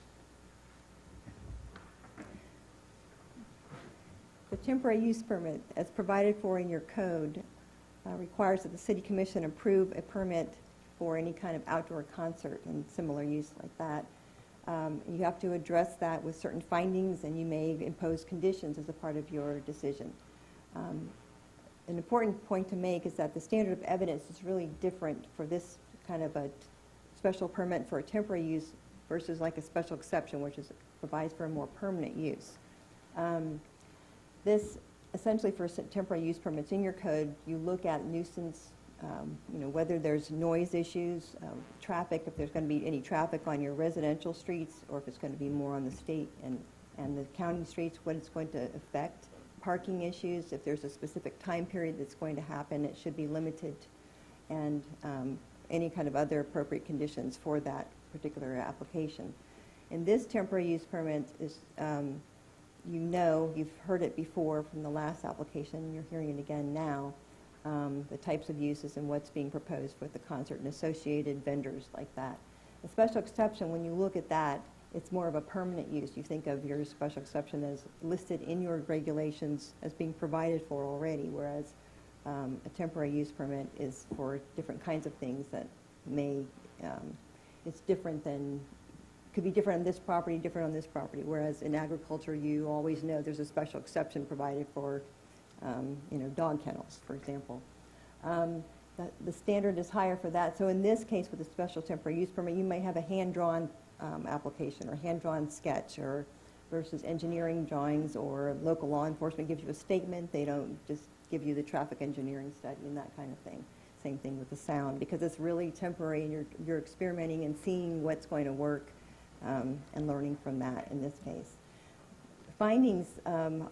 The temporary use permit, as provided for in your code, requires that the city commission approve a permit for any kind of outdoor concert and similar use like that. You have to address that with certain findings, and you may impose conditions as a part of your decision. An important point to make is that the standard of evidence is really different for this kind of a special permit for a temporary use versus like a special exception, which provides for a more permanent use. This essentially for temporary use permits in your code, you look at nuisance, whether there's noise issues, traffic, if there's going to be any traffic on your residential streets, or if it's going to be more on the state and the county streets, what it's going to affect, parking issues, if there's a specific time period that's going to happen, it should be limited, and any kind of other appropriate conditions for that particular application. And this temporary use permit is, you've heard it before from the last application, you're hearing it again now, the types of uses and what's being proposed with the concert and associated vendors like that. A special exception, when you look at that, it's more of a permanent use. You think of your special exception as listed in your regulations as being provided for already, whereas a temporary use permit is for different kinds of things that may, it's different than, could be different on this property, different on this property, whereas in agriculture you always know there's a special exception provided for dog kennels, for example. The standard is higher for that. So in this case, with a special temporary use permit, you may have a hand-drawn application or hand-drawn sketch, or versus engineering drawings, or local law enforcement gives you a statement. They don't just give you the traffic engineering study and that kind of thing. Same thing with the sound, because it's really temporary, and you're experimenting and seeing what's going to work and learning from that in this case. findings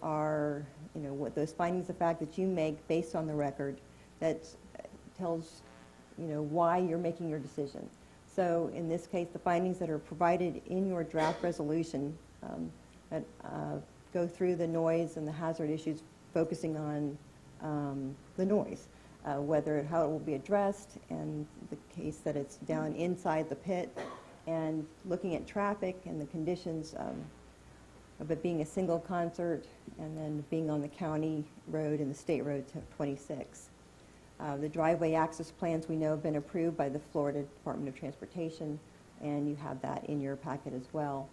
are, what those findings of fact that you make based on the record that tells, why you're making your decision. So in this case, the findings that are provided in your draft resolution that go through the noise and the hazard issues, focusing on the noise, how it will be addressed, and the case that it's down inside the pit, and looking at traffic and the conditions of it being a single concert, and then being on the county road and the state road 26. The driveway access plans we know have been approved by the Florida Department of Transportation, and you have that in your packet as well.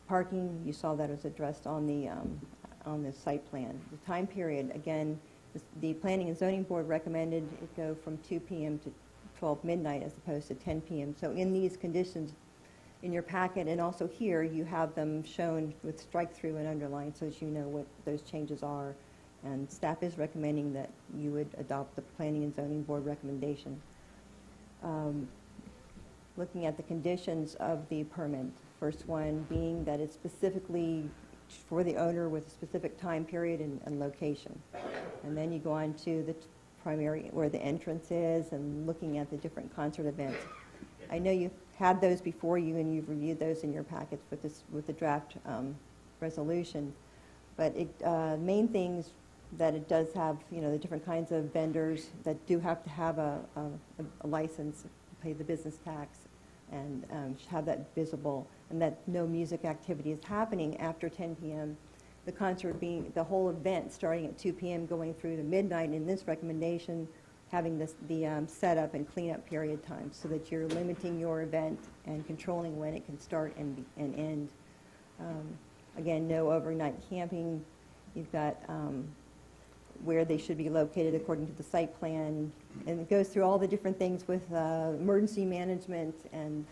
Parking, you saw that was addressed on the site plan. The time period, again, the Planning and Zoning Board recommended it go from 2 p.m. to 12 midnight as opposed to 10 p.m. So in these conditions, in your packet and also here, you have them shown with strike-through and underlined so that you know what those changes are. And staff is recommending that you would adopt the Planning and Zoning Board recommendation. Looking at the conditions of the permit, first one being that it's specifically for the owner with a specific time period and location. And then you go on to the primary, where the entrance is, and looking at the different concert events. I know you've had those before you, and you've reviewed those in your packets with the draft resolution. But main things that it does have, the different kinds of vendors that do have to have a license, pay the business tax, and have that visible, and that no music activity is happening after 10 p.m. The concert being, the whole event starting at 2 p.m. going through to midnight. In this recommendation, having the setup and cleanup period time so that you're limiting your event and controlling when it can start and end. Again, no overnight camping. You've got where they should be located according to the site plan, and it goes through all the different things with emergency management and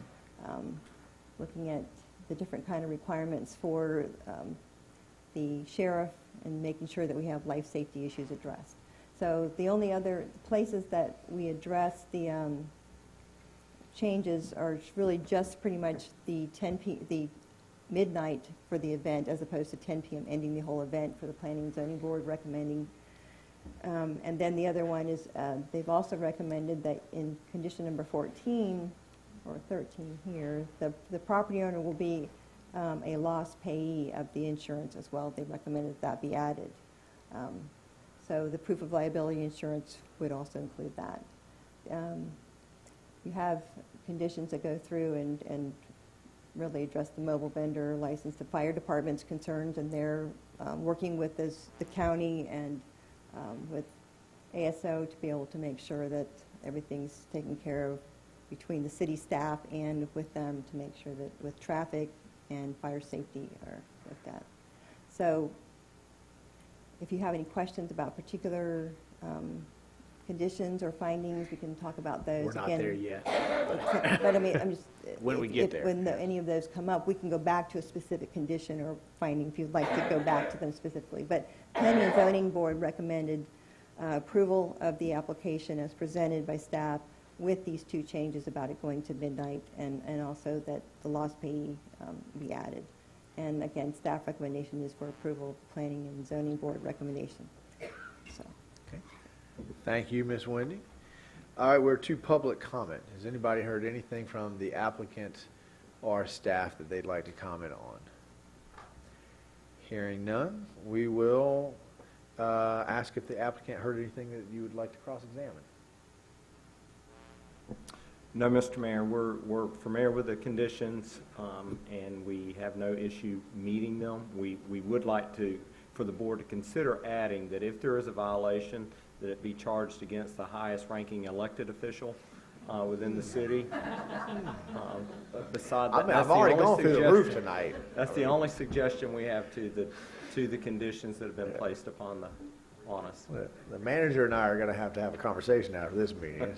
looking at the different kind of requirements for the sheriff and making sure that we have life safety issues addressed. So the only other places that we address the changes are really just pretty much the midnight for the event as opposed to 10 p.m. ending the whole event for the Planning and Zoning Board recommending. And then the other one is they've also recommended that in condition number 14 or 13 here, the property owner will be a lost payee of the insurance as well. They recommended that be added. So the proof of liability insurance would also include that. You have conditions that go through and really address the mobile vendor license, the fire department's concerns, and they're working with the county and with ASO to be able to make sure that everything's taken care of between the city staff and with them to make sure that with traffic and fire safety are with that. So if you have any questions about particular conditions or findings, we can talk about those. We're not again, there yet. But I mean, I'm just When we get if, there. when any of those come up, we can go back to a specific condition or finding if you'd like to go back to them specifically. But Planning and Zoning Board recommended approval of the application as presented by staff with these two changes about it going to midnight and also that the lost payee be added. And again, staff recommendation is for approval of the Planning and Zoning Board recommendation. So. Okay. Thank you, Ms. Wendy. All right, we're to public comment. Has anybody heard anything from the applicant or staff that they'd like to comment on? Hearing none, we will ask if the applicant heard anything that you would like to cross-examine. No, Mr. Mayor, we're familiar with the conditions, and we have no issue meeting them. We would like for the board to consider adding that if there is a violation, that it be charged against the highest ranking elected official within the city. Beside that, I've already gone through the roof tonight. That's the only suggestion we have to the conditions that have been placed upon us. The manager and I are going to have a conversation after this meeting.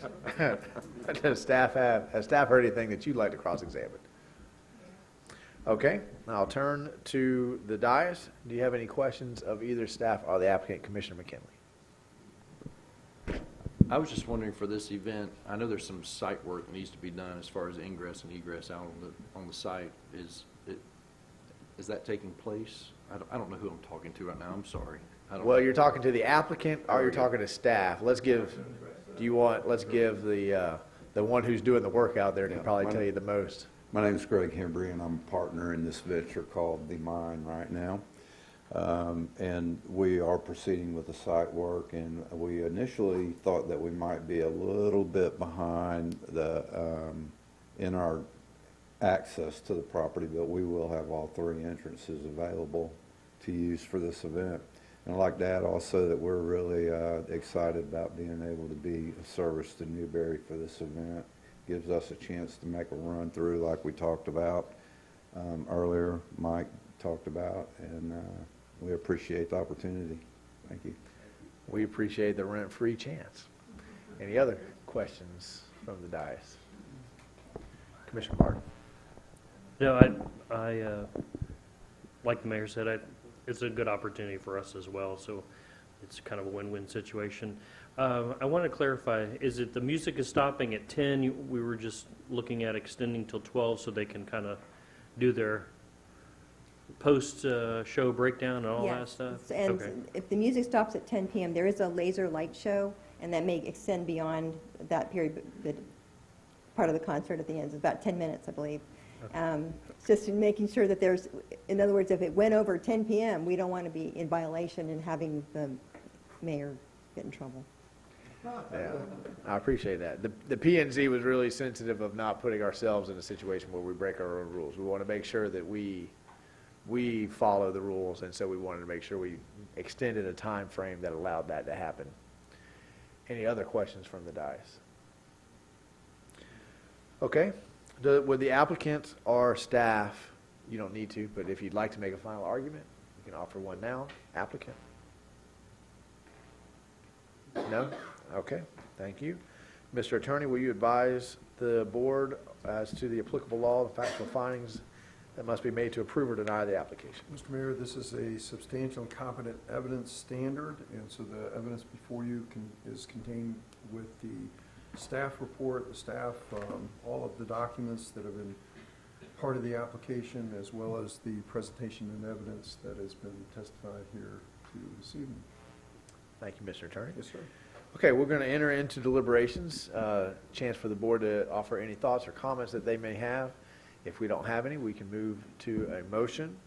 Has staff heard anything that you'd like to cross-examine? Okay, I'll turn to the dais. Do you have any questions of either staff or the applicant, Commissioner McKinley? I was just wondering for this event, I know there's some site work that needs to be done as far as ingress and egress out on the site. is that taking place? I don't know who I'm talking to right now, I'm sorry. I don't Well, know. you're talking to the applicant or you're talking to staff? Let's give the one who's doing the work out there to Yeah, probably my- tell you the most. My name is Greg Hembry, and I'm a partner in this venture called The Mine right now. And we are proceeding with the site work, and we initially thought that we might be a little bit behind in our access to the property, but we will have all 3 entrances available to use for this event. And I'd like to add also that we're really excited about being able to be of service to Newberry for this event. Gives us a chance to make a run through like we talked about earlier, Mike talked about, and we appreciate the opportunity. Thank you. We appreciate the rent-free chance. Any other questions from the dais? Commissioner Martin? No, like the mayor said, it's a good opportunity for us as well, so it's kind of a win-win situation. I want to clarify, is it the music is stopping at 10? We were just looking at extending till 12 so they can kind of do their post-show breakdown and all that Yes, stuff? and Okay. if the music stops at 10 p.m., there is a laser light show, and that may extend beyond that period, but part of the concert at the end is about 10 minutes, I believe. Just in making sure that there's, in other words, if it went over 10 p.m., we don't want to be in violation and having the mayor get in trouble. Yeah, I appreciate that. The P&Z was really sensitive of not putting ourselves in a situation where we break our own rules. We want to make sure that we follow the rules, and so we wanted to make sure we extended a time frame that allowed that to happen. Any other questions from the dais? Okay. Would the applicant or staff, you don't need to, but if you'd like to make a final argument, you can offer one now. Applicant? No? Okay, thank you. Mr. Attorney, will you advise the board as to the applicable law and factual findings that must be made to approve or deny the application? Mr. Mayor, this is a substantial and competent evidence standard, and so the evidence before you is contained with the staff report, the staff, all of the documents that have been part of the application, as well as the presentation and evidence that has been testified here to this evening. Thank you, Mr. Attorney. Yes, sir. Okay, we're going to enter into deliberations. Chance for the board to offer any thoughts or comments that they may have. If we don't have any, we can move to a motion,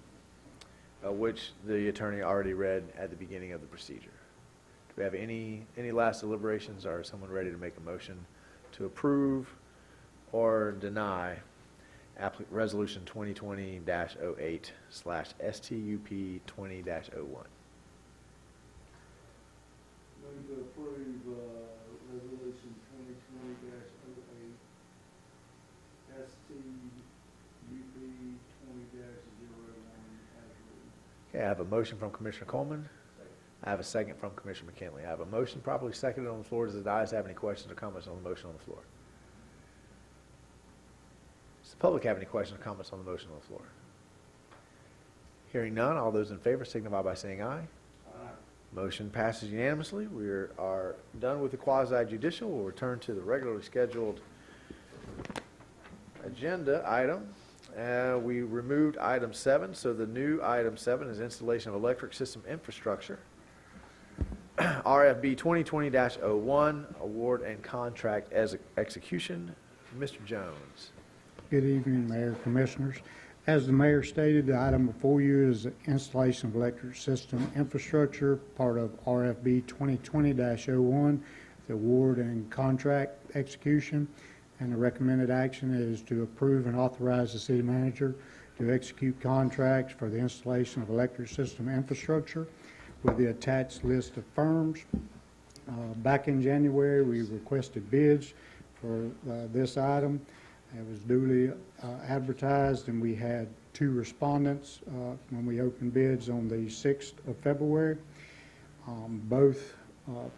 which the attorney already read at the beginning of the procedure. Do we have any last deliberations, or is someone ready to make a motion to approve or deny Resolution 2020-08/STUP 20-01? Move to approve Resolution 2020-08, STUP 20-01 as written. Okay, I have a motion from Commissioner Coleman. I have a second from Commissioner McKinley. I have a motion properly seconded on the floor. Does the dais have any questions or comments on the motion on the floor? Does the public have any questions or comments on the motion on the floor? Hearing none, all those in favor signify by saying aye. Motion passes unanimously. We are done with the quasi-judicial. We'll return to the regularly scheduled agenda item. We removed item 7, so the new item 7 is installation of electric system infrastructure. RFB 2020-01, award and contract as execution. Mr. Jones. Good evening, Mayor, Commissioners. As the mayor stated, the item before you is the installation of electric system infrastructure, part of RFB 2020-01, the award and contract execution. And the recommended action is to approve and authorize the city manager to execute contracts for the installation of electric system infrastructure with the attached list of firms. Back in January, we requested bids for this item. It was duly advertised, and we had 2 respondents when we opened bids on the 6th of February. Both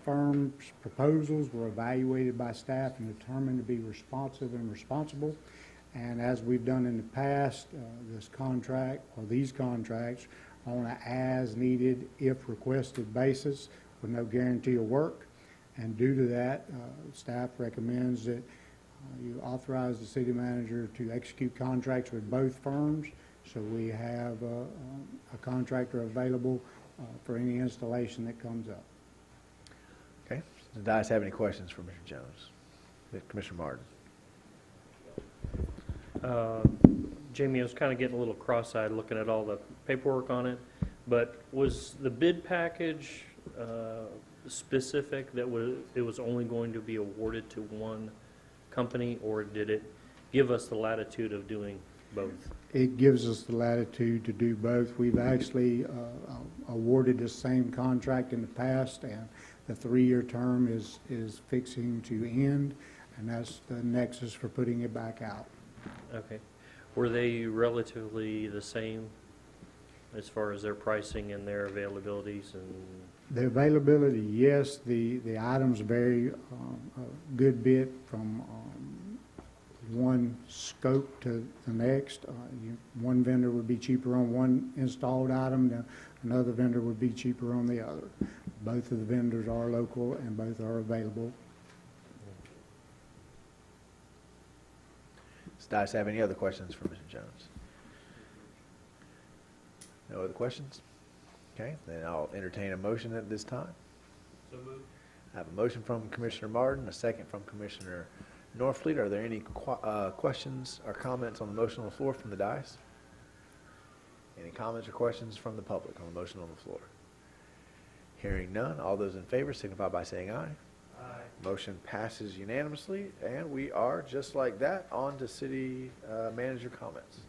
firms' proposals were evaluated by staff and determined to be responsive and responsible. And as we've done in the past, this contract, or these contracts, are on an as-needed, if requested basis with no guarantee of work. And due to that, staff recommends that you authorize the city manager to execute contracts with both firms So we have a contractor available for any installation that comes up. Okay. Does the dais have any questions for Mr. Jones? Commissioner Martin? Jamie, I was kind of getting a little cross-eyed looking at all the paperwork on it, but was the bid package specific that it was only going to be awarded to one company, or did it give us the latitude of doing both? It gives us the latitude to do both. We've actually awarded the same contract in the past, and the 3-year term is fixing to end, and that's the nexus for putting it back out. Okay. Were they relatively the same as far as their pricing and their availabilities and? The availability, yes. The items vary a good bit from one scope to the next. One vendor would be cheaper on one installed item, then another vendor would be cheaper on the other. Both of the vendors are local and both are available. Does the dais have any other questions for Mr. Jones? No other questions? Okay, then I'll entertain a motion at this time. So moved. I have a motion from Commissioner Martin, a second from Commissioner Norfleet. Are there any questions or comments on the motion on the floor from the dais? Any comments or questions from the public on the motion on the floor? Hearing none, all those in favor signify by saying aye. Aye. Motion passes unanimously, and we are, just like that, on to city manager comments.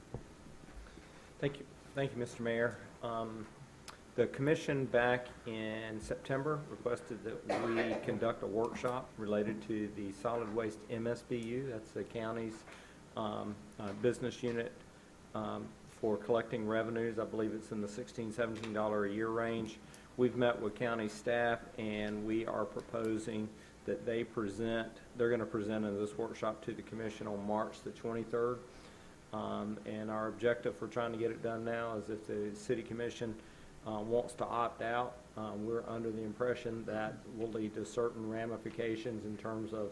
Thank you. Thank you, Mr. Mayor. The commission back in September requested that we conduct a workshop related to the solid waste MSBU. That's the county's business unit for collecting revenues. I believe it's in the $16, $17 a year range. We've met with county staff, and we are proposing that they're going to present in this workshop to the commission on March the 23rd. And our objective for trying to get it done now is if the city commission wants to opt out, we're under the impression that will lead to certain ramifications in terms of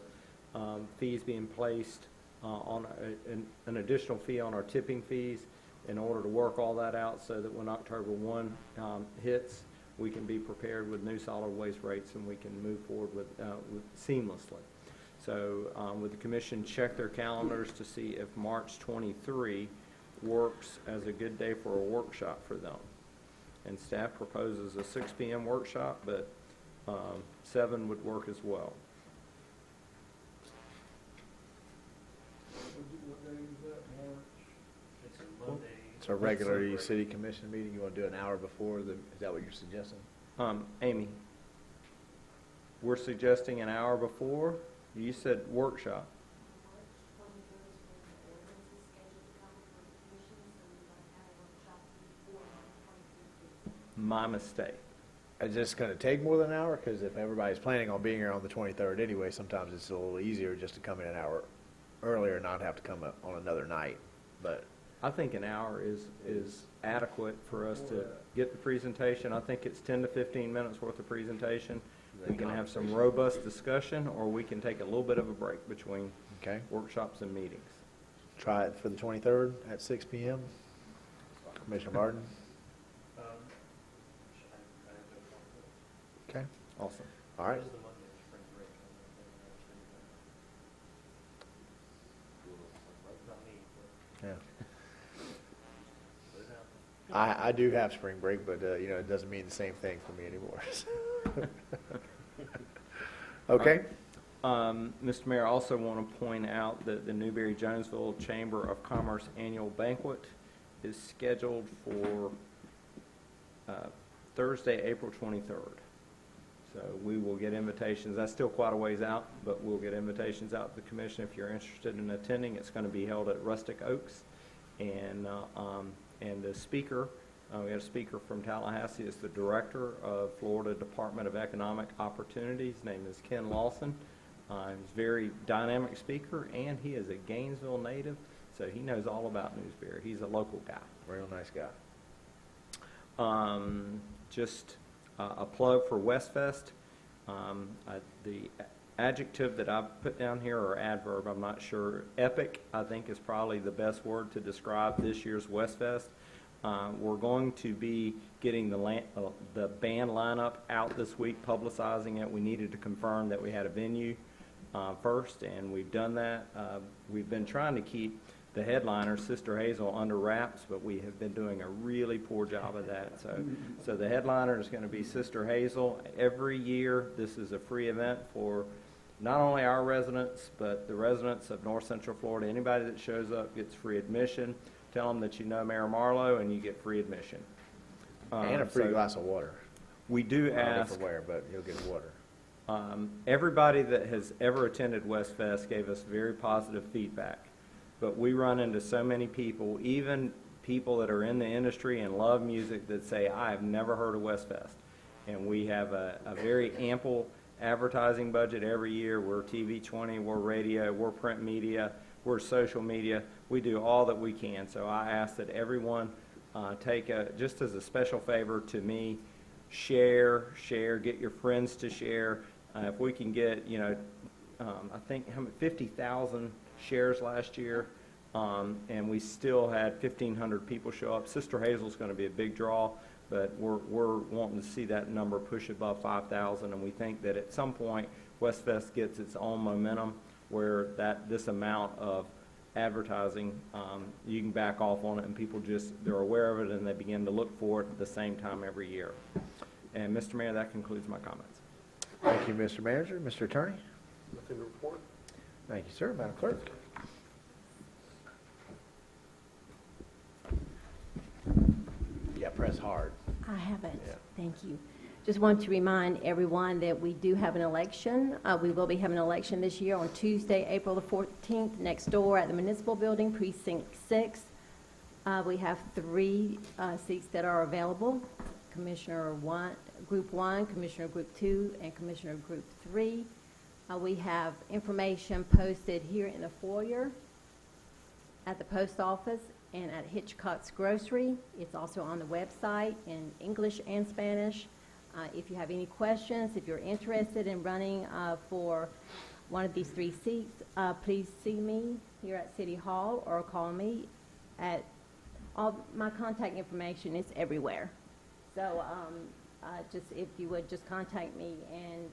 fees being placed on an additional fee on our tipping fees in order to work all that out so that when October 1 hits, we can be prepared with new solid waste rates and we can move forward with seamlessly. So would the commission check their calendars to see if March 23 works as a good day for a workshop for them? And staff proposes a 6 p.m. workshop, but 7 would work as well. What day is that, March? It's a Monday. It's a regular city commission meeting. You want to do an hour before is that what you're suggesting? Amy, we're suggesting an hour before. You said workshop. My mistake. Is this going to take more than an hour? Because if everybody's planning on being here on the 23rd anyway, sometimes it's a little easier just to come in an hour earlier and not have to come up on another night. But I think an hour is adequate for us to get the presentation. I think it's 10 to 15 minutes worth of presentation. We can have some robust discussion, or we can take a little bit of a break between workshops and meetings. Try it for the 23rd at 6 p.m. Commissioner Martin? Okay. Awesome. All right. Yeah. I do have spring break, but it doesn't mean the same thing for me anymore. Okay. Mr. Mayor, I also want to point out that the Newberry-Jonesville Chamber of Commerce annual banquet is scheduled for Thursday, April 23rd. So we will get invitations. That's still quite a ways out, but we'll get invitations out to the commission if you're interested in attending. It's going to be held at Rustic Oaks, and the speaker, we have a speaker from Tallahassee, is the director of Florida Department of Economic Opportunity. His name is Ken Lawson. He's a very dynamic speaker, and he is a Gainesville native, so he knows all about Newsbury. He's a local guy. Real nice guy. Just a plug for Westfest. The adjective that I've put down here, or adverb, I'm not sure. Epic, I think, is probably the best word to describe this year's West Fest. We're going to be getting the band lineup out this week, publicizing it. We needed to confirm that we had a venue first, and we've done that. We've been trying to keep the headliner, Sister Hazel, under wraps, but we have been doing a really poor job of that. So the headliner is going to be Sister Hazel. Every year, this is a free event for not only our residents, but the residents of North Central Florida. Anybody that shows up gets free admission. Tell them that you know Mayor Marlowe, and you get free admission. And a free So glass of water. We do I don't know ask, for where, but you'll get water. everybody that has ever attended West Fest gave us very positive feedback. But we run into so many people, even people that are in the industry and love music, that say, I have never heard of West Fest. And we have a very ample advertising budget every year. We're TV 20, we're radio, we're print media, we're social media. We do all that we can. So I ask that everyone take just as a special favor to me, share, get your friends to share. If we can get, I think 50,000 shares last year, and we still had 1,500 people show up. Sister Hazel's going to be a big draw, but we're wanting to see that number push above 5,000, and we think that at some point West Fest gets its own momentum where this amount of advertising, you can back off on it, and people they're aware of it, and they begin to look for it at the same time every year. And Mr. Mayor, that concludes my comments. Thank you, Mr. Manager. Mr. Attorney? Nothing to report. Thank you, sir. Madam Clerk? Yeah, press hard. I haven't. Yeah. Thank you. Just want to remind everyone that we do have an election. We will be having an election this year on Tuesday, April the 14th, next door at the Municipal Building, Precinct 6. We have 3 seats that are available. Commissioner Group 1, Commissioner Group 2, and Commissioner Group 3. We have information posted here in the foyer, at the post office, and at Hitchcock's Grocery. It's also on the website in English and Spanish. If you have any questions, if you're interested in running for one of these 3 seats, please see me here at City Hall or call me at all. My contact information is everywhere. So just if you would just contact me, and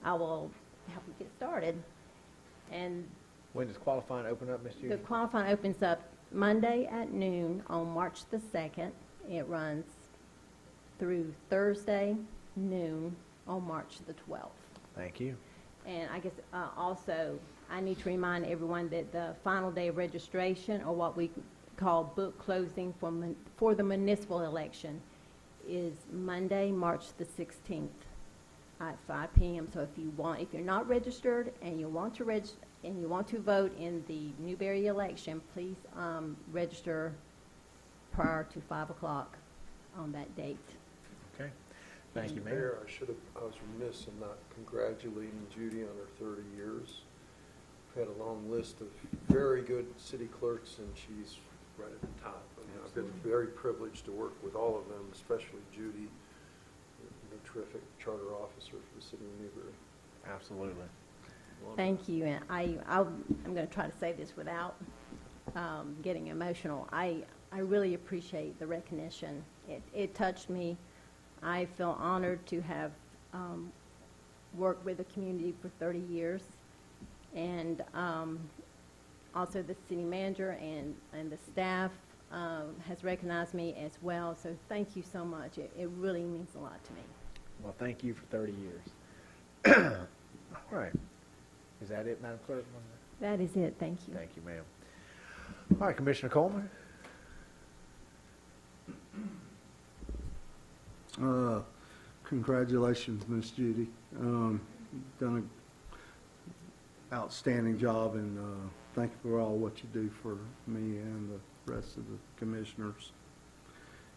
I will help you get started. And When does qualifying open up, Ms. Judy? the qualifying opens up Monday at noon on March the 2nd. It runs through Thursday noon on March the 12th. Thank you. And I guess also I need to remind everyone that the final day of registration, or what we call book closing for the municipal election, is Monday, March the 16th at 5 p.m. So if you're not registered and you want to vote in the Newberry election, please register prior to 5 o'clock on that date. Okay. Thank you, Mr. Mayor. I was remiss in not congratulating Judy on her 30 years. We've had a long list of very good city clerks, and she's right at the top. I mean, I've been very privileged to work with all of them, especially Judy, the terrific charter officer for the city of Newberry. Absolutely. Thank you, and I'm going to try to say this without getting emotional. I really appreciate the recognition. It touched me. I feel honored to have worked with the community for 30 years, and also the city manager and the staff has recognized me as well. So thank you so much. It really means a lot to me. Well, thank you for 30 years. All right. Is that it, Madam Clerk? That is it. Thank you. Thank you, ma'am. All right, Commissioner Coleman. Congratulations, Miss Judy. Done an outstanding job, and thank you for all what you do for me and the rest of the commissioners.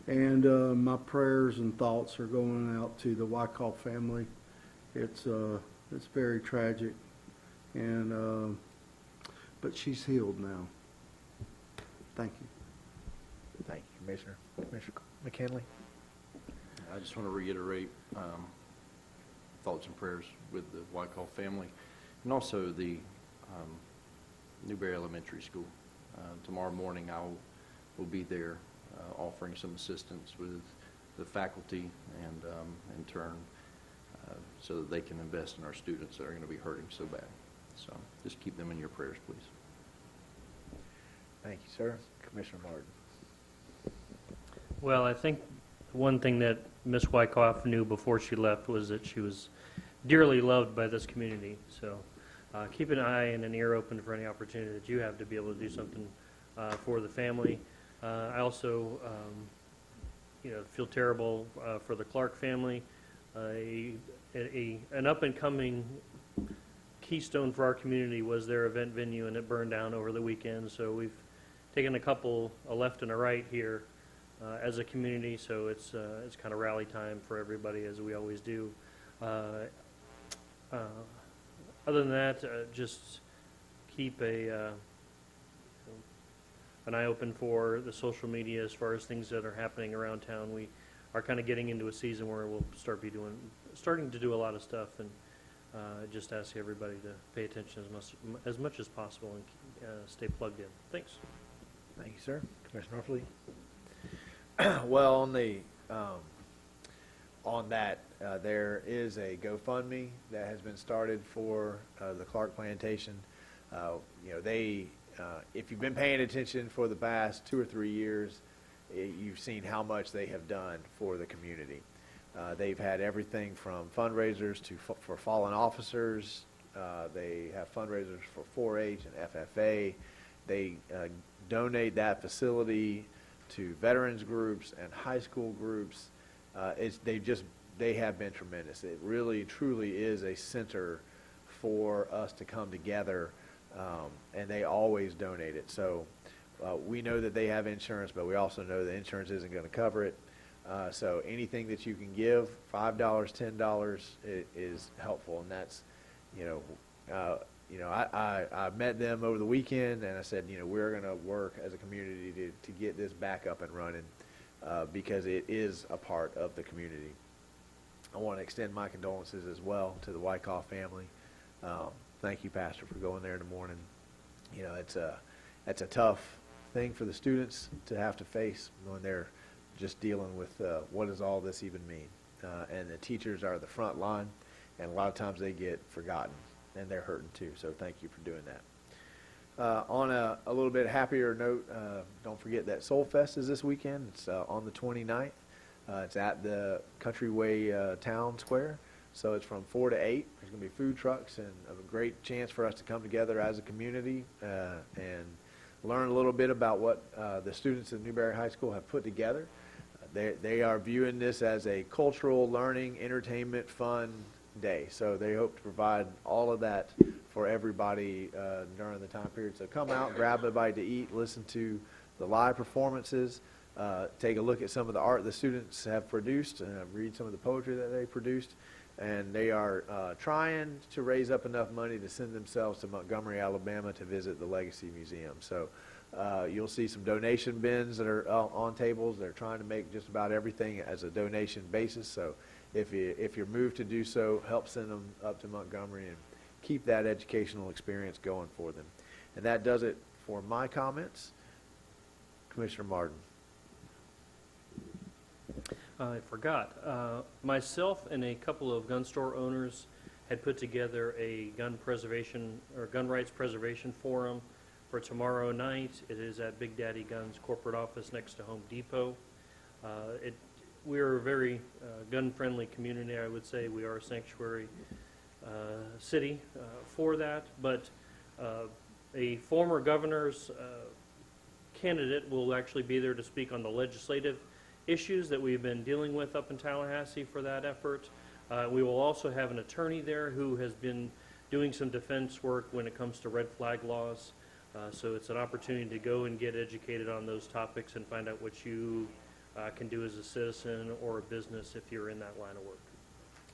And my prayers and thoughts are going out to the Wyckoff family. It's very tragic, and but she's healed now. Thank you. Thank you, Commissioner. Commissioner McKinley. I just want to reiterate thoughts and prayers with the Wyckoff family, and also the Newberry Elementary School. Tomorrow morning I will be there offering some assistance with the faculty and in turn so that they can invest in our students that are going to be hurting so bad. So just keep them in your prayers, please. Thank you, sir. Commissioner Martin. Well, I think one thing that Ms. Wyckoff knew before she left was that she was dearly loved by this community. So keep an eye and an ear open for any opportunity that you have to be able to do something for the family. I also, feel terrible for the Clark family. An up-and-coming keystone for our community was their event venue, and it burned down over the weekend. So we've taken a left and a right here as a community. So it's kind of rally time for everybody, as we always do. Other than that, just keep an eye open for the social media as far as things that are happening around town. We are kind of getting into a season where we'll starting to do a lot of stuff, and just ask everybody to pay attention as much as possible and stay plugged in. Thanks. Thank you, sir. Commissioner Norfleet. Well, on that, there is a GoFundMe that has been started for the Clark Plantation. If you've been paying attention for the past 2 or 3 years, you've seen how much they have done for the community. They've had everything from fundraisers for fallen officers. They have fundraisers for 4-H and FFA. They donate that facility to veterans groups and high school groups. They have been tremendous. It really, truly is a center for us to come together, and they always donate it. So we know that they have insurance, but we also know that insurance isn't going to cover it. So anything that you can give, $5, $10, is helpful, and that's, I met them over the weekend, and I said, we're going to work as a community to get this back up and running because it is a part of the community. I want to extend my condolences as well to the Wyckoff family. Thank you, Pastor, for going there in the morning. It's a tough thing for the students to have to face when they're just dealing with what does all this even mean. And the teachers are the front line, and a lot of times they get forgotten, and they're hurting too. So thank you for doing that. On a little bit happier note, don't forget that Soul Fest is this weekend. It's on the 29th. It's at the Countryway Town Square. So it's from 4 to 8. There's going to be food trucks and a great chance for us to come together as a community and learn a little bit about what the students at Newberry High School have put together. They are viewing this as a cultural, learning, entertainment, fun day. So they hope to provide all of that for everybody during the time period. So come out, grab a bite to eat, listen to the live performances, take a look at some of the art the students have produced, read some of the poetry that they produced. And they are trying to raise up enough money to send themselves to Montgomery, Alabama to visit the Legacy Museum. So you'll see some donation bins that are on tables. They're trying to make just about everything as a donation basis. So if you're moved to do so, help send them up to Montgomery and keep that educational experience going for them. And that does it for my comments. Commissioner Martin. I forgot. Myself and a couple of gun store owners had put together a gun rights preservation forum for tomorrow night. It is at Big Daddy Guns corporate office next to Home Depot. We're a very gun-friendly community, I would say. We are a sanctuary city for that, but a former governor's candidate will actually be there to speak on the legislative issues that we've been dealing with up in Tallahassee for that effort. We will also have an attorney there who has been doing some defense work when it comes to red flag laws. So it's an opportunity to go and get educated on those topics and find out what you can do as a citizen or a business if you're in that line of work.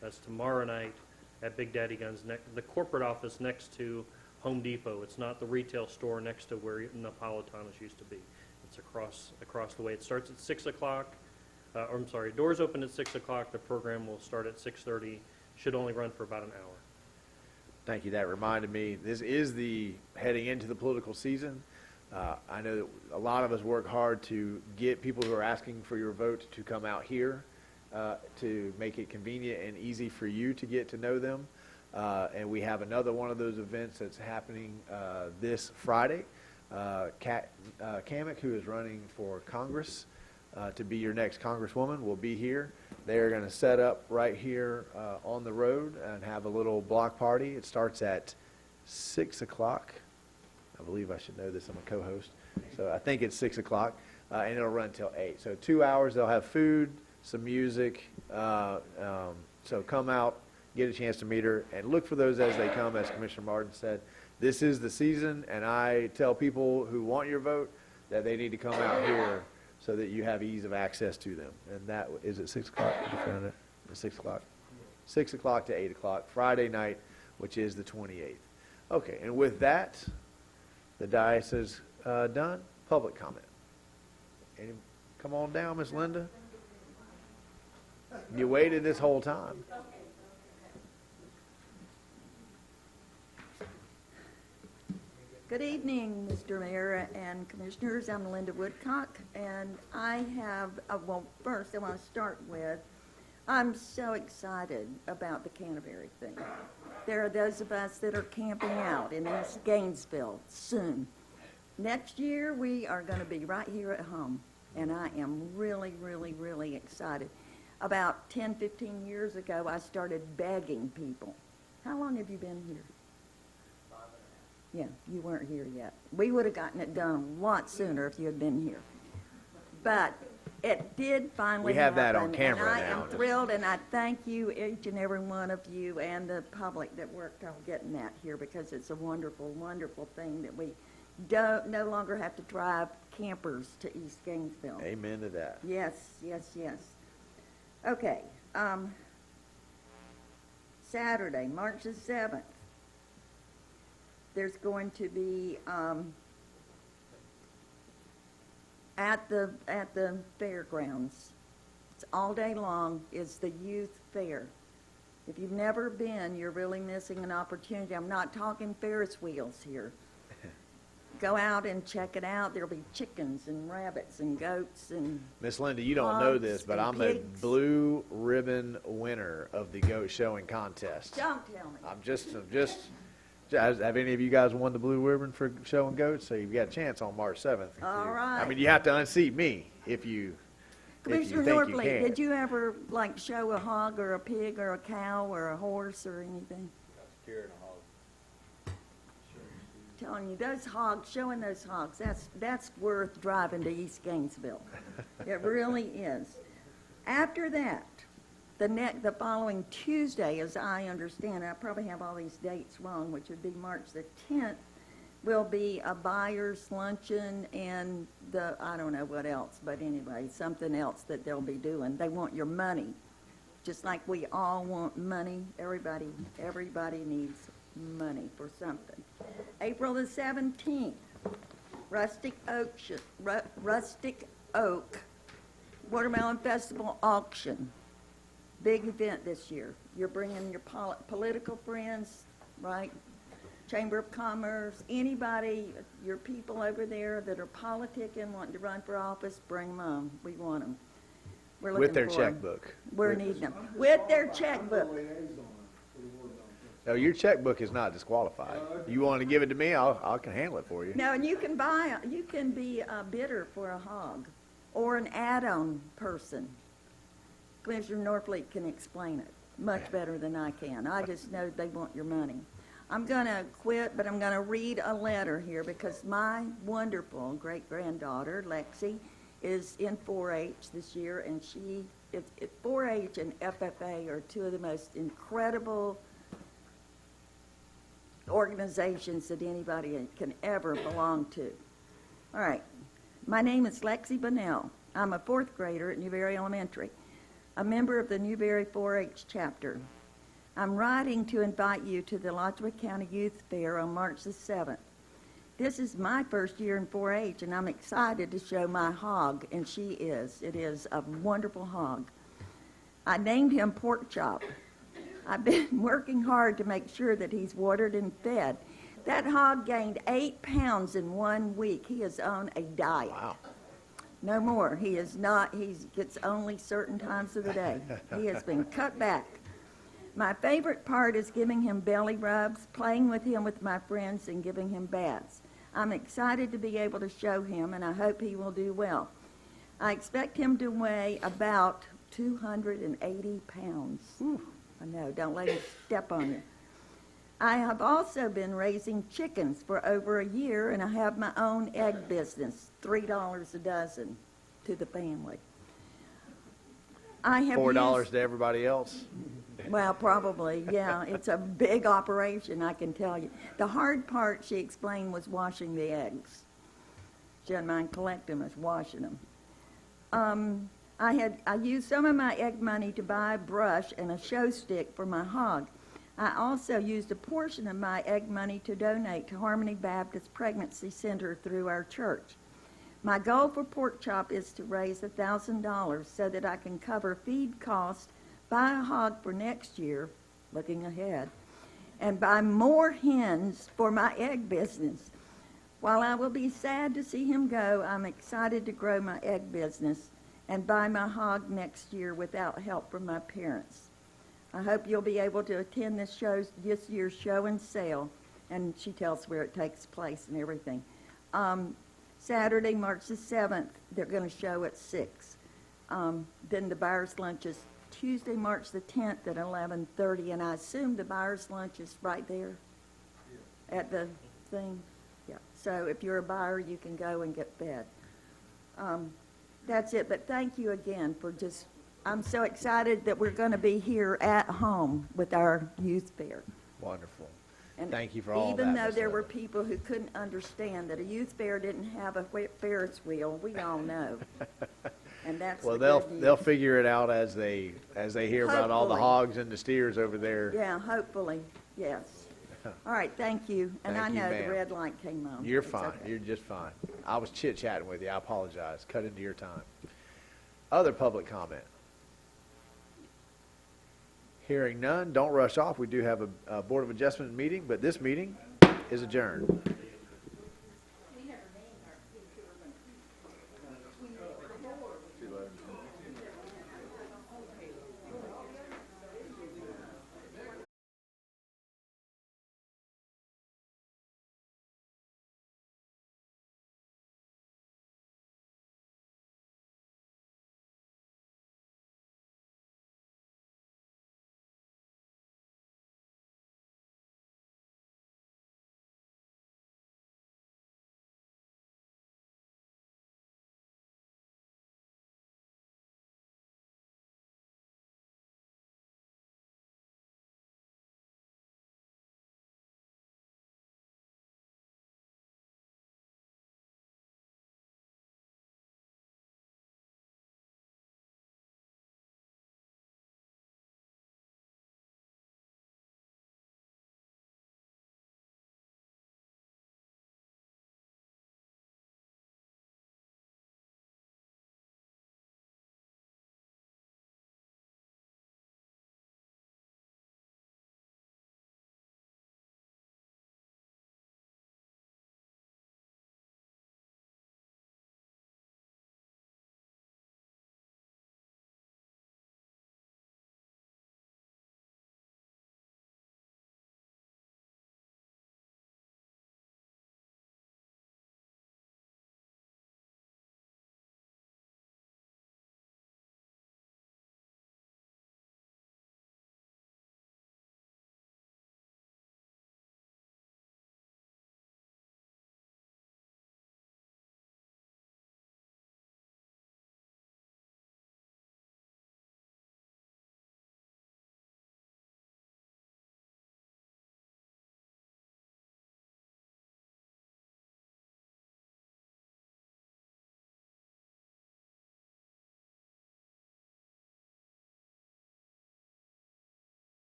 That's tomorrow night at Big Daddy Guns, the corporate office next to Home Depot. It's not the retail store next to where Napolitanos used to be. It's across the way. It starts at 6 o'clock. Doors open at 6 o'clock. The program will start at 6:30 Should only run for about an hour. Thank you. That reminded me, this is the heading into the political season. I know that a lot of us work hard to get people who are asking for your vote to come out here to make it convenient and easy for you to get to know them. And we have another one of those events that's happening this Friday. Kamek, who is running for Congress to be your next Congresswoman, will be here. They are going to set up right here on the road and have a little block party. It starts at 6 o'clock. I believe I should know this. I'm a co-host. So I think it's 6 o'clock, and it'll run till 8. So 2 hours. They'll have food, some music. So come out, get a chance to meet her, and look for those as they come, as Commissioner Martin said. This is the season, and I tell people who want your vote that they need to come out here so that you have ease of access to them. And that, is it 6 o'clock? You found it? 6 o'clock? 6 o'clock to 8 o'clock, Friday night, which is the 28th. Okay, and with that, the dais is done. Public comment. Come on down, Miss Linda. You waited this whole time. Good evening, Mr. Mayor and Commissioners. I'm Linda Woodcock, and I have, well, first I want to start with, I'm so excited about the Canterbury thing. There are those of us that are camping out in East Gainesville soon. Next year, we are going to be right here at home, and I am really, really, really excited. About 10, 15 years ago, I started begging people. How long have you been here? Yeah, you weren't here yet. We would have gotten it done a lot sooner if you had been here. But it did finally We have that on happen, camera and I now. am thrilled, and I thank you, each and every one of you, and the public that worked on getting that here, because it's a wonderful, wonderful thing that we no longer have to drive campers to East Gainesville. Amen to that. Yes, yes, yes. Okay. Saturday, March the 7th, there's going to be at the fairgrounds. It's all day long. It's the youth fair. If you've never been, you're really missing an opportunity. I'm not talking Ferris wheels here. Go out and check it out. There'll be chickens and rabbits and goats and Miss Linda, you don't know hogs this, but and I'm pigs. a blue ribbon winner of the goat showing contest. Don't tell me. I'm just, have any of you guys won the blue ribbon for showing goats? So you've got a chance on March 7th. All right. I mean, you have to unseat me if you Commissioner think you Norfleet, can. did you ever like show a hog or a pig or a cow or a horse or anything? Telling you, those hogs, showing those hogs, that's worth driving to East Gainesville. It really is. After that, the following Tuesday, as I understand, I probably have all these dates wrong, which would be March the 10th, will be a buyer's luncheon and I don't know what else, but anyway, something else that they'll be doing. They want your money, just like we all want money. Everybody needs money for something. April the 17th, Rustic Oak Watermelon Festival Auction. Big event this year. You're bringing your political friends, right? Chamber of Commerce, anybody, your people over there that are politicking, wanting to run for office, bring them on. We want them. We're looking With their for 'em. checkbook. We're needing them. With their checkbook. No, your checkbook is not disqualified. You want to give it to me, I can handle it for you. No, and you can be a bidder for a hog or an add-on person. Commissioner Norfleet can explain it much better than I can. I just know they want your money. I'm going to quit, but I'm going to read a letter here because my wonderful great-granddaughter, Lexi, is in 4-H this year, and 4-H and FFA are two of the most incredible organizations that anybody can ever belong to. All right. My name is Lexi Bunnell. I'm a 4th grader at Newberry Elementary, a member of the Newberry 4-H chapter. I'm writing to invite you to the Alachua County Youth Fair on March the 7th. This is my first year in 4-H, and I'm excited to show my hog, and it is a wonderful hog. I named him Pork Chop. I've been working hard to make sure that he's watered and fed. That hog gained 8 pounds in 1 week. He is on a diet. Wow. No more. He is not, he gets only certain times of the day. He has been cut back. My favorite part is giving him belly rubs, playing with him with my friends, and giving him baths. I'm excited to be able to show him, and I hope he will do well. I expect him to weigh about 280 pounds. I know, don't let him step on you. I have also been raising chickens for over a year, and I have my own egg business, $3 a dozen to the family. I have $4 to everybody else. Well, probably, yeah. It's a big operation, I can tell you. The hard part, she explained, was washing the eggs. She didn't mind collecting them, it's washing them. I used some of my egg money to buy a brush and a show stick for my hog. I also used a portion of my egg money to donate to Harmony Baptist Pregnancy Center through our church. My goal for Pork Chop is to raise $1,000 so that I can cover feed costs, buy a hog for next year, looking ahead, and buy more hens for my egg business. While I will be sad to see him go, I'm excited to grow my egg business and buy my hog next year without help from my parents. I hope you'll be able to attend this year's show and sale, and she tells where it takes place and everything. Saturday, March the 7th, they're going to show at 6. Then the buyer's lunch is Tuesday, March the 10th at 11:30, and I assume the buyer's lunch is right there at the thing. Yeah. So if you're a buyer, you can go and get fed. That's it. But thank you again for just. I'm so excited that we're going to be here at home with our youth fair. Wonderful. And thank you for all even that. though there were people who couldn't understand that a youth fair didn't have a Ferris wheel, we all know. And that's Well, the good news. they'll figure it out as they hear about all the Hopefully. hogs and the steers over there. Yeah, hopefully, yes. All right, thank you. And Thank I you, know ma'am. the red light came on. You're It's fine. okay. You're just fine. I was chit-chatting with you. I apologize. Cut into your time. Other public comment? Hearing none, don't rush off. We do have a Board of Adjustment meeting, but this meeting is adjourned.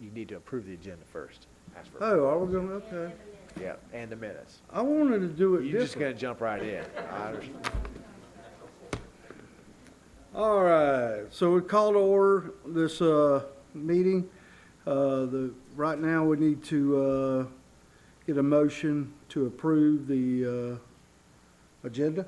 you need to approve the agenda first. Ask for, Oh, are we gonna, okay. yeah, and the minutes. I wanted to do it You're just gonna different. jump right in. I understand. All right, so we call to order this, meeting. Right now, we need to, get a motion to approve the, agenda.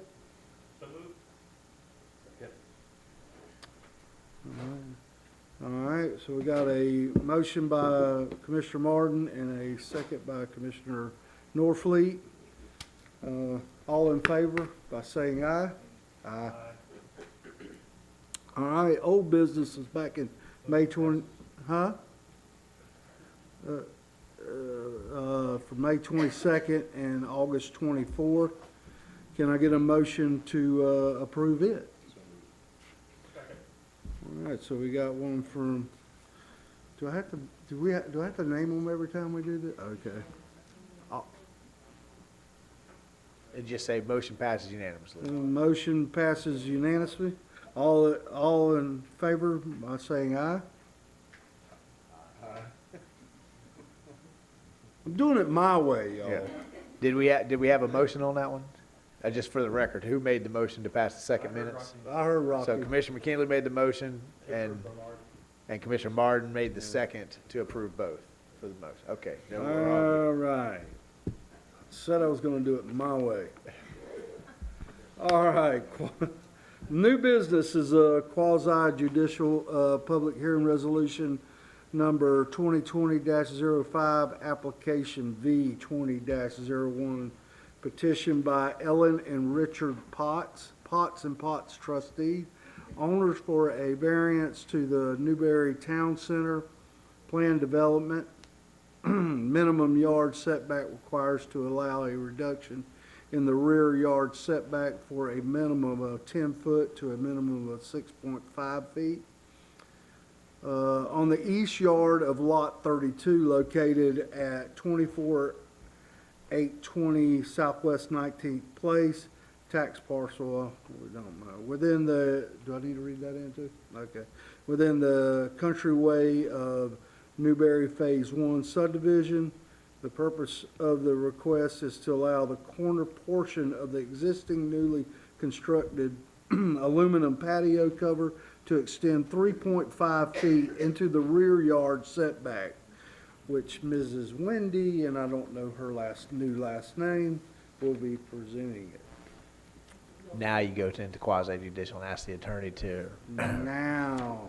All right, so we got a motion by Commissioner Martin and a second by Commissioner Norfleet. All in favor by saying aye? Aye. All right, old business is back in May 20, huh? For May 22nd and August 24th. Can I get a motion to approve it? All right, so we got one from, do I have to name them every time we do that? Okay. And just say motion passes unanimously. Motion passes unanimously. All in favor by saying aye? I'm doing it my way, y'all. Yeah. Did we have a motion on that one? Just for the record, who made the motion to pass the second minutes? I heard Rocky. So Commissioner McKinley made the motion, and Commissioner Martin made the second to approve both for the motion. Okay. No, we're all good. All right. Said I was gonna do it my way. All right. New business is a quasi judicial, public hearing resolution number 2020-05, application V 20-01, petition by Ellen and Richard Potts and Potts trustee, owners for a variance to the Newberry Town Center plan development. Minimum yard setback requires to allow a reduction in the rear yard setback for a minimum of 10 foot to a minimum of 6.5 feet. On the east yard of Lot 32, located at 24820 Southwest 19th Place, tax parcel, we don't know, within the, do I need to read that into? Okay. Within the countryway of Newberry Phase 1 subdivision. The purpose of the request is to allow the corner portion of the existing newly constructed aluminum patio cover to extend 3.5 feet into the rear yard setback, which Mrs. Wendy, and I don't know her new last name, will be presenting it. Now you go into quasi judicial and ask the attorney to Now.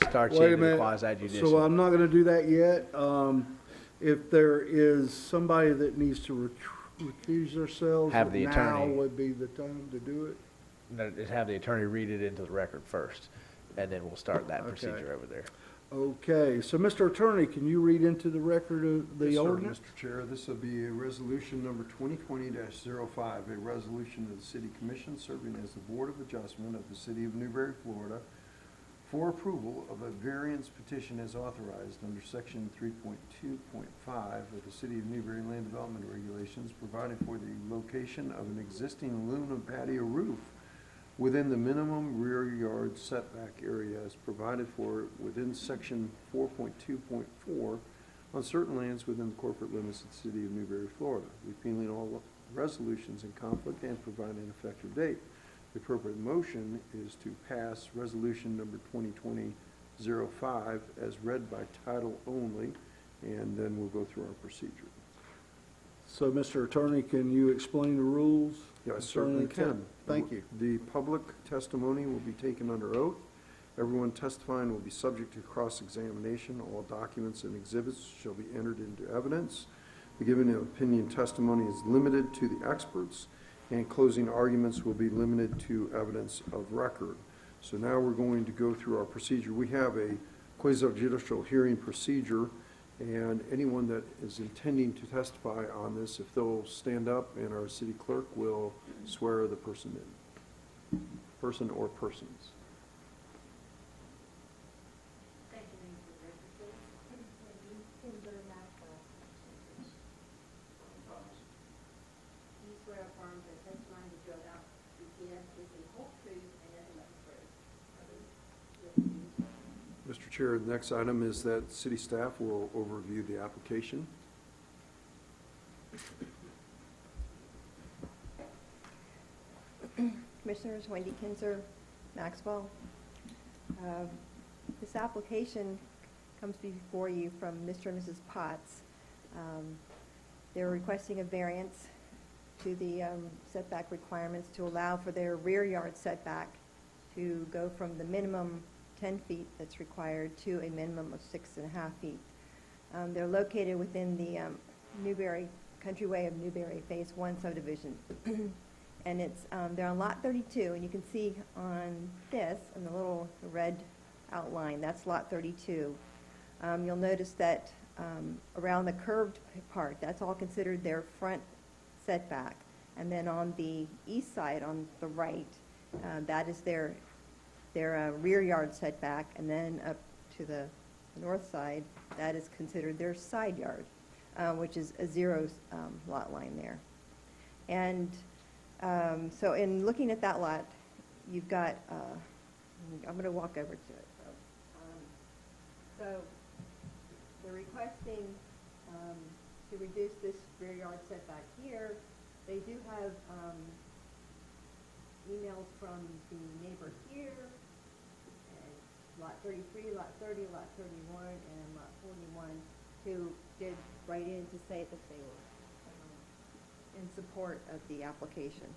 start Wait a you into minute. quasi judicial. So I'm not gonna do that yet. If there is somebody that needs to recuse themselves, Have the now attorney- would be the time to do it. No, just have the attorney read it into the record first, and then we'll start that Okay. procedure over there. Okay, so Mr. Attorney, can you read into the record of the Yes, sir, ordinance? Mr. Chair, this will be a resolution number 2020-05, a resolution of the City Commission serving as the Board of Adjustment of the City of Newberry, Florida, for approval of a variance petition as authorized under Section 3.2.5 of the City of Newberry Land Development Regulations, providing for the location of an existing aluminum patio roof within the minimum rear yard setback area as provided for within Section 4.2.4 on certain lands within the corporate limits of the City of Newberry, Florida, repealing all resolutions in conflict and providing an effective date. The appropriate motion is to pass resolution number 2020-05 as read by title only, and then we'll go through our procedure. So, Mr. Attorney, can you explain the rules? Yeah, I certainly can. Thank you. The public testimony will be taken under oath. Everyone testifying will be subject to cross-examination. All documents and exhibits shall be entered into evidence. The given opinion testimony is limited to the experts, and closing arguments will be limited to evidence of record. So now we're going to go through our procedure. We have a quasi-judicial hearing procedure, and anyone that is intending to testify on this, if they'll stand up, and our city clerk will swear the person in. Person or persons. Mr. Chair, the next item is that city staff will overview the application. Commissioners, Wendy Kinzer, Maxwell. This application comes before you from Mr. and Mrs. Potts. They're requesting a variance to the setback requirements to allow for their rear yard setback to go from the minimum 10 feet that's required to a minimum of 6.5 feet. They're located within the Newberry, Countryway of Newberry Phase 1 subdivision. And it's, they're on Lot 32, and you can see on this, in the little red outline, that's Lot 32. You'll notice that around the curved part, that's all considered their front setback. And then on the east side, on the right, that is their rear yard setback, and then up to the north side, that is considered their side yard, which is a zero lot line there. And so in looking at that lot, you've got, I'm going to walk over to it. So they're requesting to reduce this rear yard setback here. They do have emails from the neighbor here, and Lot 33, Lot 30, Lot 31, and Lot 41, who did write in to say that they were in support of the application.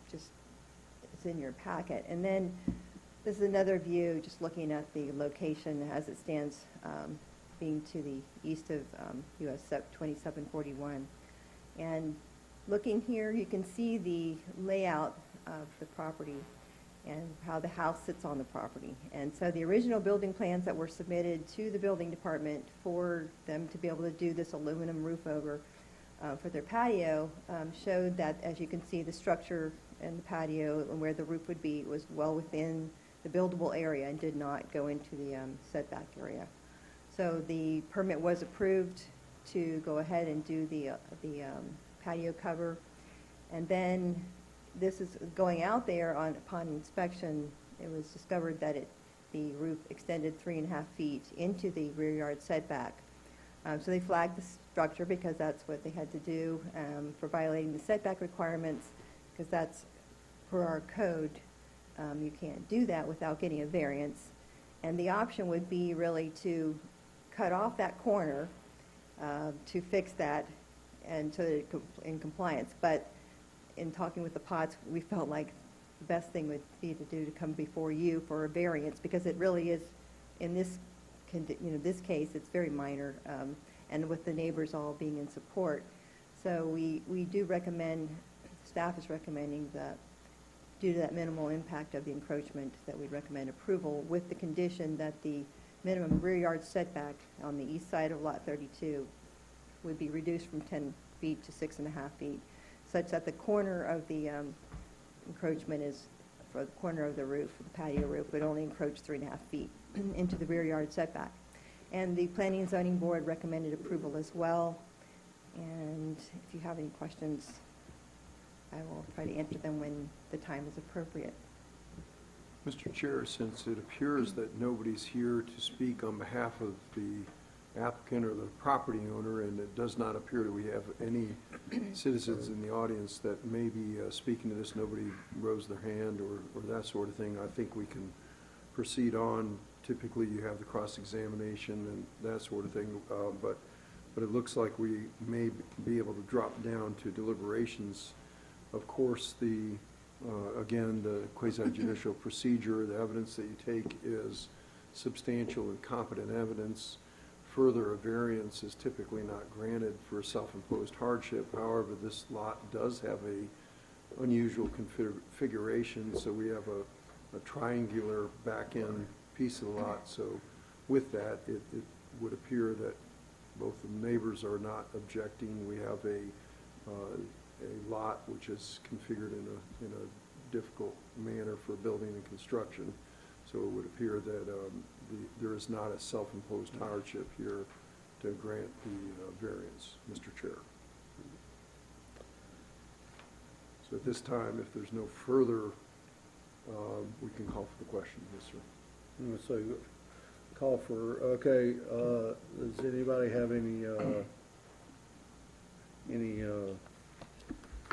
Just, it's in your packet. And then this is another view, just looking at the location as it stands, being to the east of US 2741. And looking here, you can see the layout of the property and how the house sits on the property. And so the original building plans that were submitted to the building department for them to be able to do this aluminum roof over for their patio showed that, as you can see, the structure and the patio and where the roof would be was well within the buildable area and did not go into the setback area. So the permit was approved to go ahead and do the patio cover. And then this is going out there upon inspection. It was discovered that the roof extended 3.5 feet into the rear yard setback. So they flagged the structure because that's what they had to do for violating the setback requirements, because that's per our code. You can't do that without getting a variance. And the option would be really to cut off that corner to fix that and so that it's in compliance. But in talking with the Potts, we felt like the best thing would be to do to come before you for a variance, because it really is, in this this case, it's very minor, and with the neighbors all being in support. So we do recommend, staff is recommending that due to that minimal impact of the encroachment, that we'd recommend approval with the condition that the minimum rear yard setback on the east side of Lot 32 would be reduced from 10 feet to 6.5 feet, such that the corner of the encroachment is, for the corner of the roof, the patio roof, would only encroach 3.5 feet into the rear yard setback. And the Planning and Zoning Board recommended approval as well. And if you have any questions, I will try to answer them when the time is appropriate. Mr. Chair, since it appears that nobody's here to speak on behalf of the applicant or the property owner, and it does not appear that we have any citizens in the audience that may be speaking to this, nobody rose their hand or that sort of thing, I think we can proceed on. Typically, you have the cross-examination and that sort of thing, but it looks like we may be able to drop down to deliberations. Of course, again, the quasi-judicial procedure, the evidence that you take is substantial and competent evidence. Further, a variance is typically not granted for self-imposed hardship. However, this lot does have a unusual configuration, so we have a triangular back-end piece of the lot. So with that, it would appear that both the neighbors are not objecting. We have a lot which is configured in a difficult manner for building and construction. So it would appear that there is not a self-imposed hardship here to grant the variance, Mr. Chair. So at this time, if there's no further, we can call for the question. Yes, sir. So call for, okay, does anybody have any, I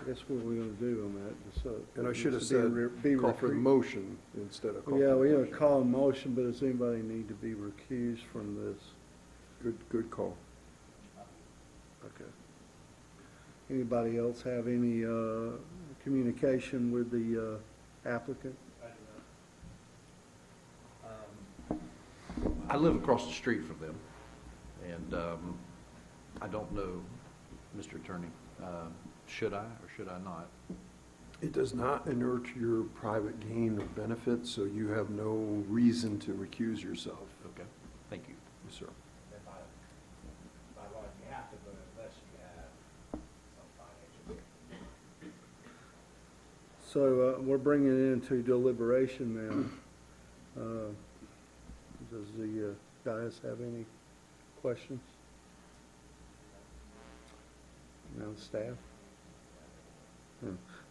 guess what are we gonna do on that? Just, And I should have just be said, call for the recused. motion instead of call. Yeah, for we the have a motion. call in motion, but does anybody need to be recused from this? Good call. Okay. Anybody else have any communication with the applicant? I live across the street from them, and I don't know, Mr. Attorney, should I or should I not? It does not inure to your private gain or benefit, so you have no reason to recuse yourself. Okay, thank you. Yes, sir. By law, you have to vote unless you have some financial. So we're bringing it into deliberation now. Does the guys have any questions? Now, staff?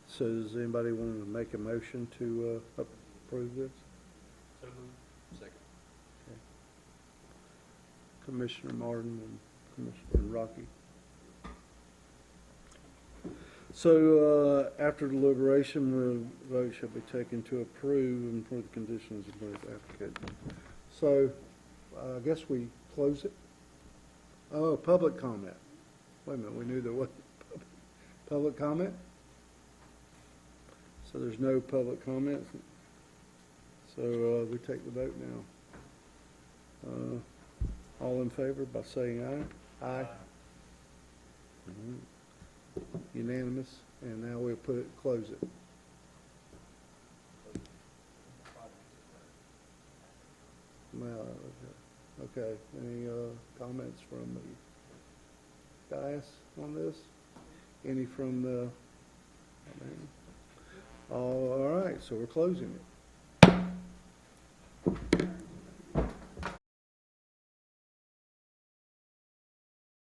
So does anybody want to make a motion to approve this? Second. Commissioner Martin and Commissioner Rocky. So after deliberation, the vote shall be taken to approve and for the conditions of the application. So I guess we close it. Oh, public comment. Wait a minute, we knew there was public comment? So there's no public comment. So we take the vote now. All in favor by saying aye? Aye. Unanimous, and now we'll close it. Well, okay, any comments from the guys on this? Any from the, all right, so we're closing it.